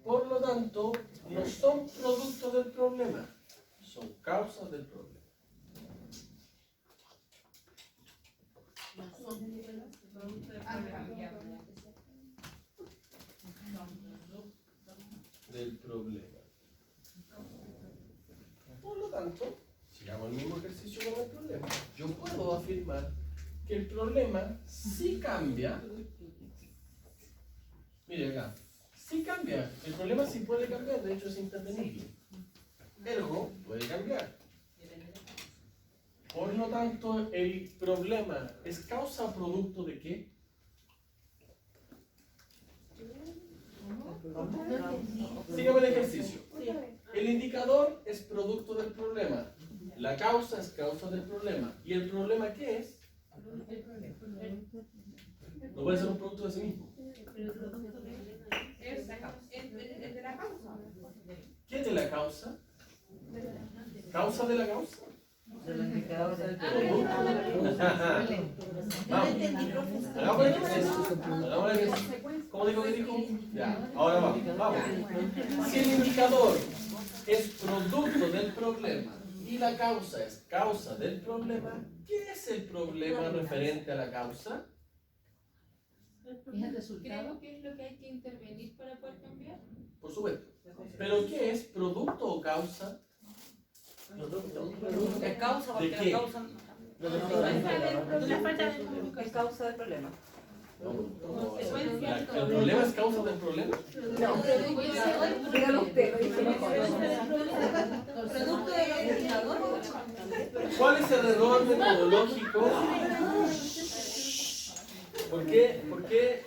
Por lo tanto, no son productos del problema, son causas del problema. Del problema. Por lo tanto, si hago el mismo ejercicio con el problema, yo puedo afirmar que el problema sí cambia. Mire acá, sí cambia. El problema sí puede cambiar, de hecho es intervenible. Ergo, puede cambiar. Por lo tanto, el problema es causa o producto de qué? Sígame el ejercicio. El indicador es producto del problema. La causa es causa del problema. ¿Y el problema qué es? No puede ser un producto de sí mismo. Es de la causa. ¿Qué es de la causa? ¿Causa de la causa? Vamos. Hagamos el ejercicio. Hagamos el ejercicio. ¿Cómo dijo que dijo? Ya, ahora vamos. Vamos. Si el indicador es producto del problema y la causa es causa del problema, ¿qué es el problema referente a la causa? ¿Es el resultado? Creo que es lo que hay que intervenir para poder cambiar. Por supuesto. ¿Pero qué es? ¿Producto o causa? Es causa porque ¿De qué? la causa La falta de es causa del problema. ¿El problema es causa del problema? Dígalo usted, Producto del indicador. ¿Cuál es el error metodológico? ¿Por qué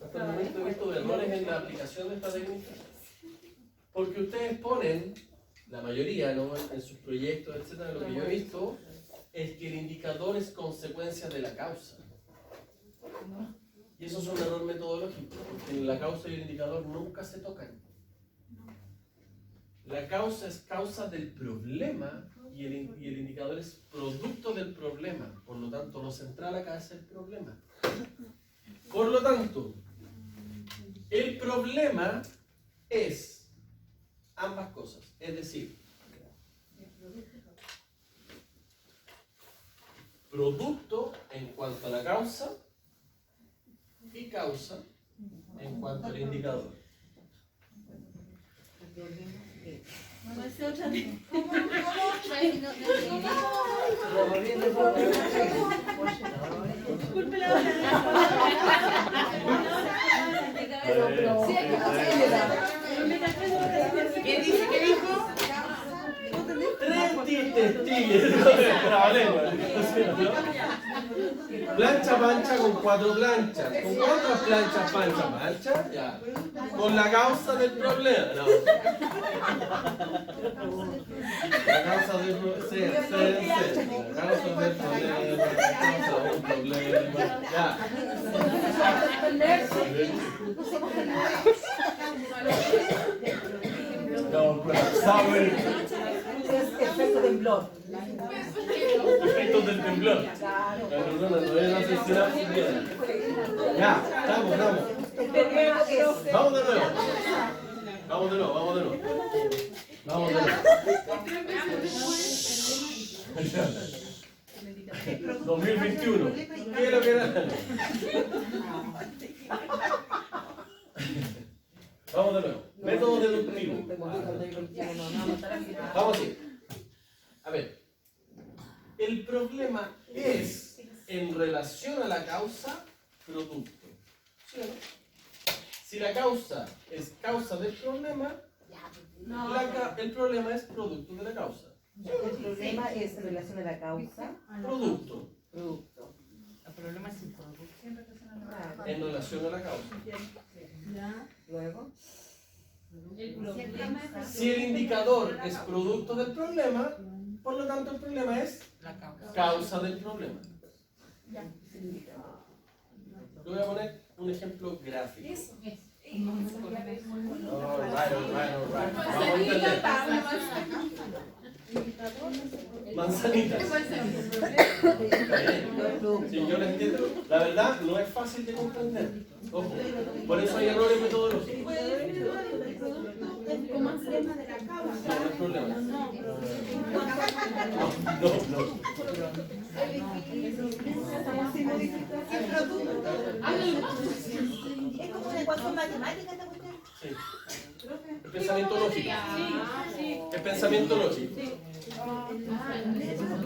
hasta el momento he visto errores en la aplicación de esta técnica? Porque ustedes ponen, la mayoría, ¿no?, en sus proyectos, etcétera, lo que yo he visto es que el indicador es consecuencia de la causa. Y eso es un error metodológico, porque la causa y el indicador nunca se tocan. La causa es causa del problema y el indicador es producto del problema. Por lo tanto, lo central acá es el problema. Por lo tanto, el problema es ambas cosas. Es decir, producto en cuanto a la causa y causa en cuanto al indicador. ¿Quién dice que dijo? Plancha pancha con 4 planchas. ¿Con cuántas planchas pancha? Ya. Con la causa del problema. No. La causa del problema. La causa del problema. La causa del problema. Ya. No, colapsado el Es efecto temblor. efecto del temblor. Claro. La persona todavía no se será funcional. Ya, estamos. El problema es Vamos de nuevo. Vamos de nuevo. 2021. ¿Qué es lo que era? Vamos de nuevo. Método deductivo. Vamos así. A ver. El problema es en relación a la causa, producto. ¿Sí o no? Si la causa es causa del problema, el problema es producto de la causa. el problema es en relación a la causa. Producto. Producto. El problema es el producto. En relación a la causa. Luego. Si el indicador es producto del problema, por lo tanto el problema es La causa. causa del problema. Le voy a poner un ejemplo gráfico. Alright. Vamos a entender. Manzanita. Está bien. Sí, yo lo entiendo. La verdad, no es fácil de comprender. Ojo. Por eso hay errores metodológicos. Como problema de la causa. No, no es problema. No. Es como una ecuación matemática esta cuestión. Sí. El pensamiento lógico. El pensamiento lógico.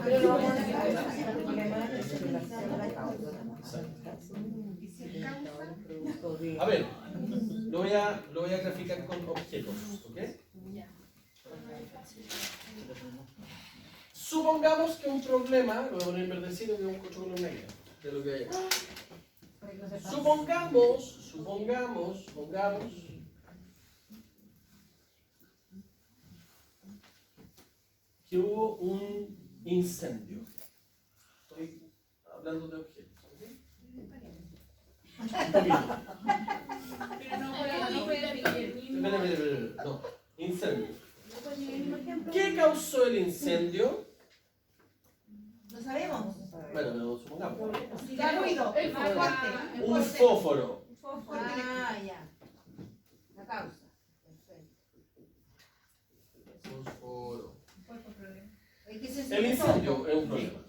Pero lo vamos a hacer. El problema es en relación a la causa. A ver, lo voy a graficar con objetos, ¿ok? Supongamos que un problema, lo voy a poner en verdecito y un cocho con un negro, de lo que hay acá. Supongamos que hubo un incendio. Estoy hablando de objetos, ¿ok? Un poquito. Espera. No, incendio. ¿Qué causó el incendio? No sabemos. Bueno, lo supongamos. Da ruido. Más fuerte. Un fósforo. Ah, ya. La causa. Fósforo. Es que se El incendio es un problema.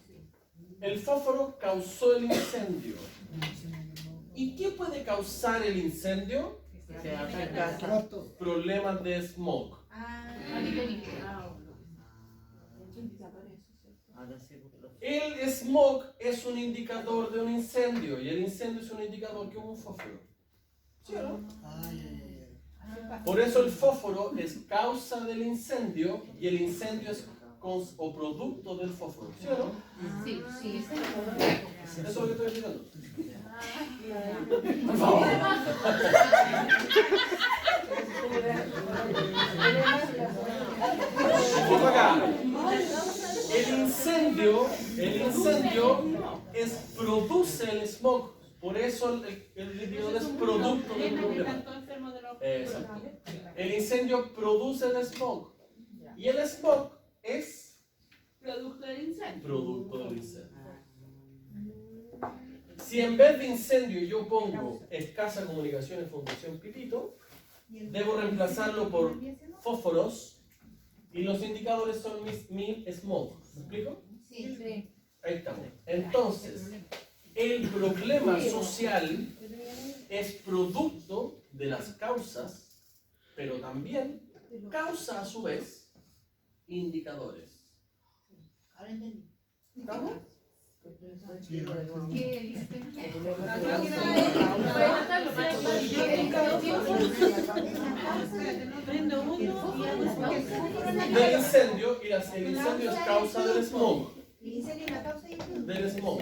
El fósforo causó el incendio. ¿Y qué puede causar el incendio? Se hace en casa. Problemas de smog. El smog es un indicador de un incendio y el incendio es un indicador que hubo un fósforo. ¿Sí o no? Por eso el fósforo es causa del incendio y el incendio es o producto del fósforo. ¿Sí o no? Sí. Eso es lo que estoy explicando. Por favor. Ojo acá. El incendio produce el smog. Por eso el líquido es producto del problema. Exacto. El incendio produce el smog. Y el smog es Producto del incendio. producto del incendio. Si en vez de incendio yo pongo escasa comunicación en Fundación Pipito, debo reemplazarlo por fósforos y los indicadores son mi smog. ¿Me explico? Sí. Ahí estamos. Entonces, el problema social es producto de las causas, pero también causa a su vez indicadores. Ahora entendí. ¿Estamos? ¿Qué dice? Prendo uno y Del incendio, y el incendio es causa del smog. El incendio es la causa y el Del smog.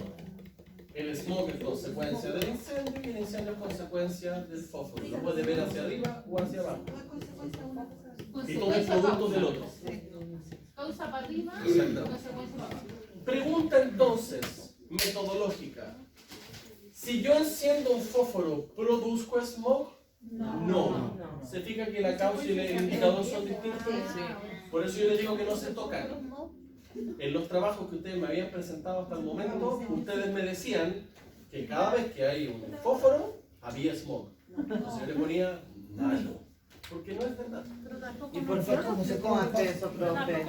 El smog es consecuencia del incendio y el incendio es consecuencia del fósforo. Lo puede ver hacia arriba o hacia abajo. Y todo es producto del otro. Causa para arriba, Exacto. consecuencia para abajo. Pregunta entonces, metodológica. Si yo enciendo un fósforo, ¿produzco smog? No. ¿Se fija que la causa y el indicador son distintos? Por eso yo les digo que no se tocan. En los trabajos que ustedes me habían presentado hasta el momento, ustedes me decían que cada vez que hay un fósforo, había smog. Entonces yo le ponía malo. Porque no es verdad. ¿Y por qué no hace eso, profe?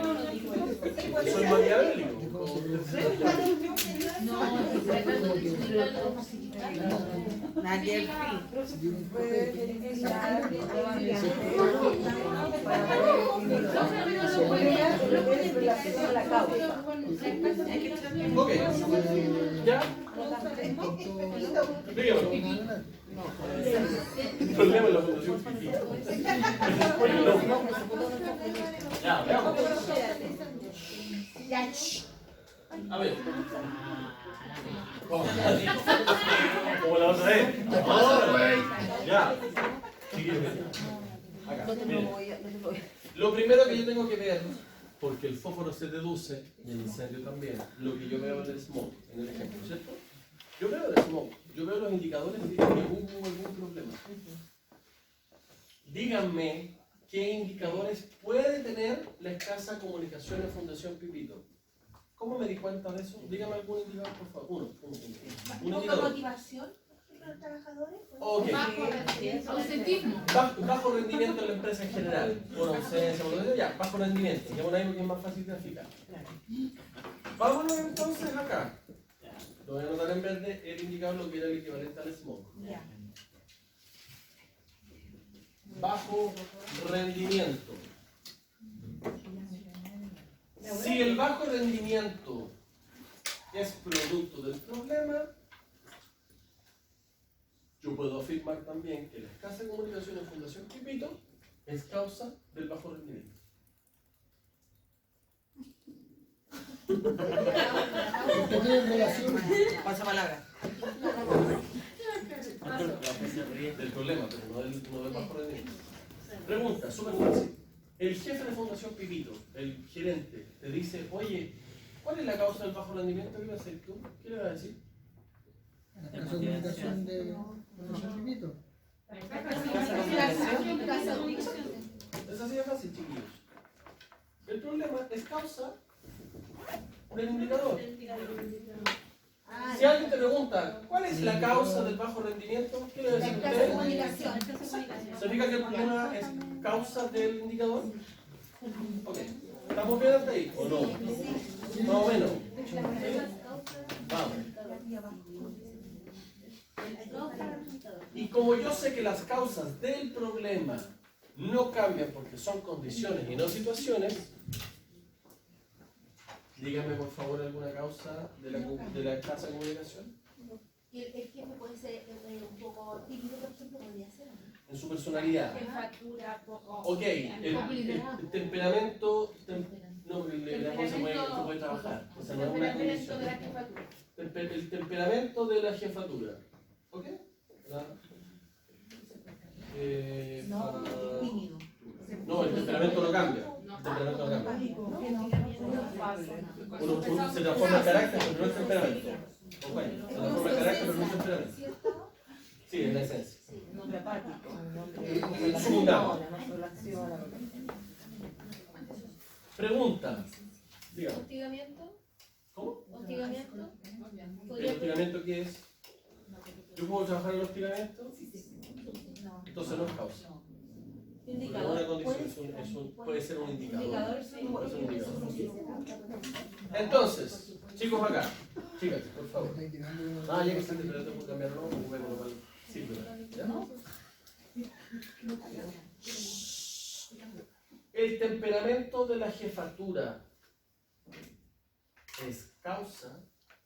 Soy maquiavélico. Nadie Ok. ¿Ya? Dígame. El problema es la fundación Fifi. Ya, veamos. A ver. Como la otra vez. Ya. Acá. Miren. Lo primero que yo tengo que ver, porque el fósforo se deduce, y el incendio también, lo que yo veo en el smog, en el ejemplo, ¿cierto? Yo veo el smog, yo veo los indicadores de que hubo algún problema. Díganme qué indicadores puede tener la escasa comunicación en Fundación Pipito. ¿Cómo me di cuenta de eso? Dígame algún indicador, por favor. Un indicador. motivación de los trabajadores? Ok. Ausentismo. Bajo rendimiento en la empresa en general. Por ausencia, por lo que sea, ya, bajo rendimiento. Ya por ahí porque es más fácil de graficar. Vámonos entonces acá. Lo voy a anotar en verde el indicador lo que era el equivalente al smog. Bajo rendimiento. Si el bajo rendimiento es producto del problema, yo puedo afirmar también que la escasa comunicación en Fundación Pipito es causa del bajo rendimiento. ¿Tiene relación? Pasa palabra. Del problema, pero no del bajo rendimiento. Pregunta, súper fácil. El jefe de Fundación Pipito, el gerente, te dice, oye, ¿cuál es la causa del bajo rendimiento? ¿Qué vas a hacer tú? ¿Qué le vas a decir? La escasa comunicación de Fundación Pipito. Es así de fácil, chiquillos. El problema es causa del indicador. Si alguien te pregunta, ¿cuál es la causa del bajo rendimiento? ¿Qué le va a decir usted? ¿Se fija que el problema es causa del indicador? Ok. ¿Estamos bien hasta ahí? ¿O no? Más o menos. Vamos. Y como yo sé que las causas del problema no cambian porque son condiciones y no situaciones, dígame por favor alguna causa de la escasa comunicación. El jefe puede ser un poco típico, por ejemplo, podría ser. En su personalidad. Factura, poco. Ok, el temperamento. No, porque la cosa se puede trabajar. O sea, no es una condición. El temperamento de la jefatura. ¿Ok? No, el temperamento no cambia. El temperamento no cambia. Uno se transforma en carácter, pero no en temperamento. Se transforma en carácter, pero no en temperamento. Sí, en la esencia. Nombre apático, Pregunta. Dígame. ¿Hostigamiento? ¿Cómo? ¿Hostigamiento? ¿El hostigamiento qué es? ¿Yo puedo trabajar el hostigamiento? Entonces no es causa. No es una condición, puede ser un indicador. Puede ser un indicador. Entonces, chicos acá, chicas, por favor. Ah, ya que están esperando por cambiar el nombre, voy a colocar ¿ya? El temperamento de la jefatura es causa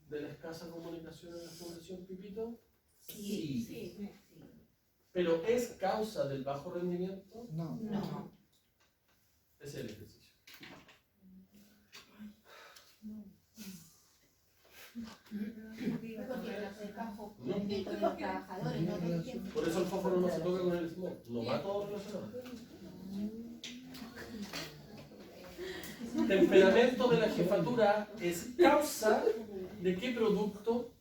de la escasa comunicación en la Fundación Pipito. Sí. ¿Pero es causa del bajo rendimiento? No. Ese es el ejercicio. Por eso el fósforo no se toca con el smog. No va todo relacionado. Temperamento de la jefatura es causa de qué producto?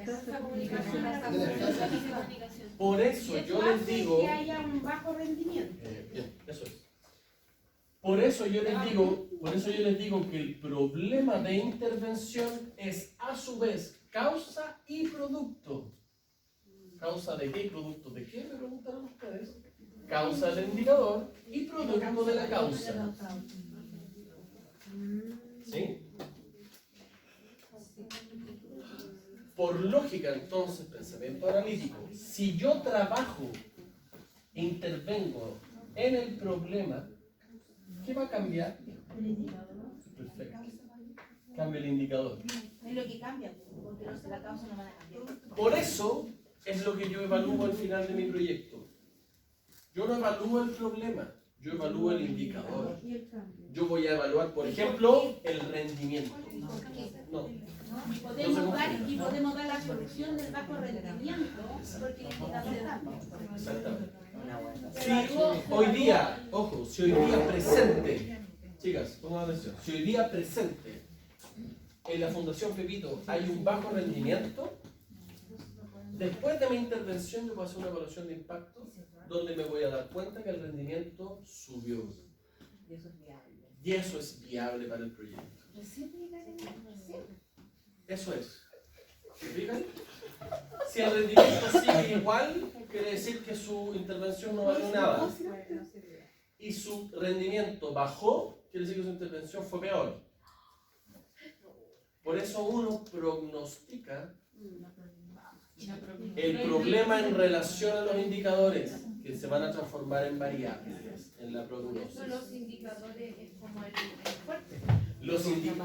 Esa comunicación es Comunicación. Por eso yo les digo, que haya un bajo rendimiento. bien, eso es. Por eso yo les digo que el problema de intervención es a su vez causa y producto. ¿Causa de qué y producto de qué? Me preguntaron ustedes. Causa del indicador y producto de la causa. ¿Sí? Por lógica, entonces, pensamiento analítico, si yo trabajo, intervengo en el problema, ¿qué va a cambiar? Perfecto. Cambia el indicador. Es lo que cambia, porque los de la causa no van a cambiar. Por eso es lo que yo evalúo al final de mi proyecto. Yo no evalúo el problema, yo evalúo el indicador. Yo voy a evaluar, por ejemplo, el rendimiento. No. Y podemos dar la solución del bajo rendimiento porque el indicador cambia. Exactamente. Si hoy día, ojo, si hoy día presente, chicas, pongan atención, si hoy día presente en la Fundación Pepito hay un bajo rendimiento, después de mi intervención yo voy a hacer una evaluación de impacto donde me voy a dar cuenta que el rendimiento subió. Y eso es viable para el proyecto. Eso es. ¿Se fijan? Si el rendimiento sigue igual, quiere decir que su intervención no valió nada. Y su rendimiento bajó, quiere decir que su intervención fue peor. Por eso uno prognostica el problema en relación a los indicadores que se van a transformar en variables en la prognosis. Los indicadores es como el fuerte.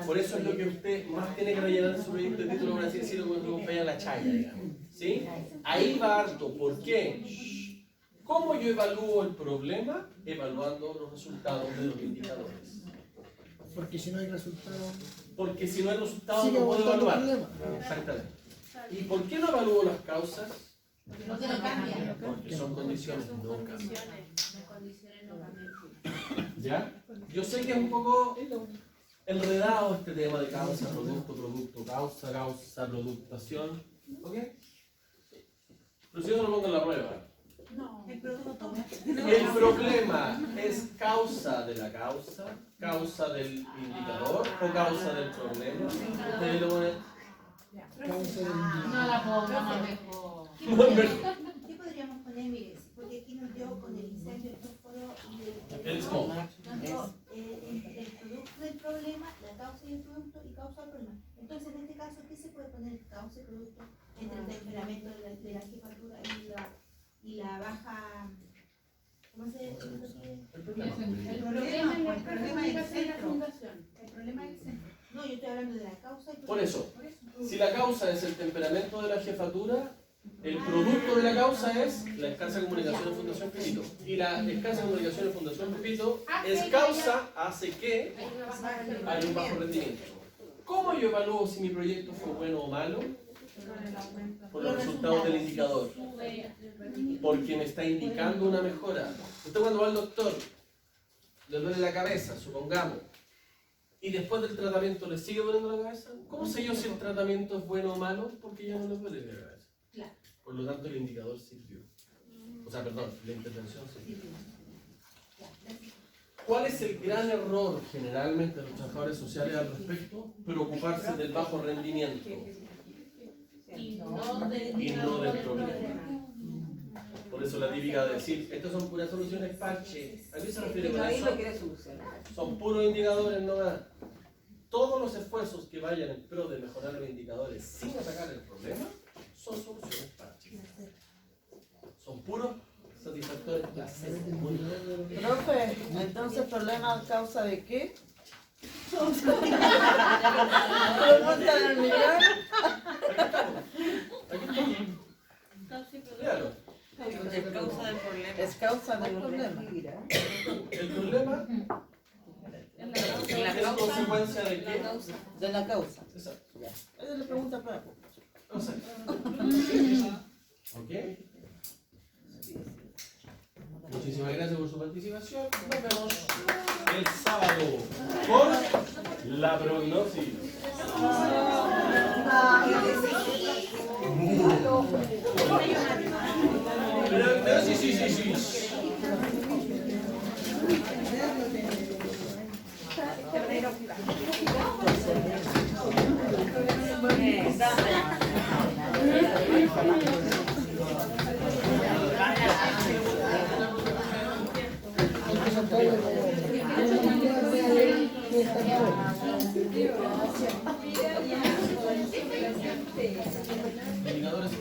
Por eso es lo que usted más tiene que rellenar en su proyecto de título, por así decirlo, cuando acompaña la chaya, digamos. ¿Sí? Ahí va harto. ¿Por qué? ¿Cómo yo evalúo el problema? Evaluando los resultados de los indicadores. Porque si no hay resultado, Porque si no hay resultados sigue no puedo aguantando evaluar. el problema. Exactamente. ¿Y por qué no evalúo las causas? Porque no cambia. Porque son condiciones, no cambian. Las condiciones no cambian. ¿Ya? Yo sé que es un poco enredado este tema de causa, producto, producto, causa, causa, productación. ¿Ok? Pero si yo no lo pongo en la prueba. No. El producto. El problema es causa de la causa del indicador o causa del problema. Ustedes lo ponen. Causa del No la pongo, mejor. ¿Qué podríamos poner? Mire, porque aquí nos dio con el incendio, el fósforo y El smoke. nos dio el producto del problema, la causa y el producto y causa del problema. Entonces, en este caso, ¿qué se puede poner causa y producto entre el temperamento de la jefatura y la baja? ¿Cómo se dice? El problema. El problema es la fundación. El problema es el centro. No, yo estoy hablando de la causa y el Por eso, si la causa es el temperamento de la jefatura, el producto de la causa es la escasa comunicación en Fundación Pepito. Y la escasa comunicación en Fundación Pepito es causa, hace que haya un bajo rendimiento. ¿Cómo yo evalúo si mi proyecto fue bueno o malo? Por los resultados del indicador. Porque me está indicando una mejora. Usted cuando va al doctor, le duele la cabeza, supongamos, y después del tratamiento le sigue doliendo la cabeza, ¿cómo sé yo si el tratamiento es bueno o malo? Porque ya no le duele la cabeza. Claro. Por lo tanto, el indicador sirvió. O sea, perdón, la intervención sirvió. ¿Cuál es el gran error generalmente de los trabajadores sociales al respecto? Preocuparse del bajo rendimiento Y no y no del problema. Por eso la típica de decir, estas son puras soluciones parche. ¿A qué se refiere con Ahí eso? lo quiere solucionar. Son puros indicadores nomás. Todos los esfuerzos que vayan en pro de mejorar los indicadores sin atacar el problema son soluciones parches. Son puros satisfactores placer. Profe, entonces problema causa de qué? Pregunta del millón. Aquí estamos. Claro. Es causa del problema. Es causa del problema. El problema es consecuencia de qué? De la causa. Exacto. Ya. Esa es la pregunta para poco. ¿Ok? Muchísimas gracias por su participación. Nos vemos el sábado con la prognosis. Pero sí. Indicadores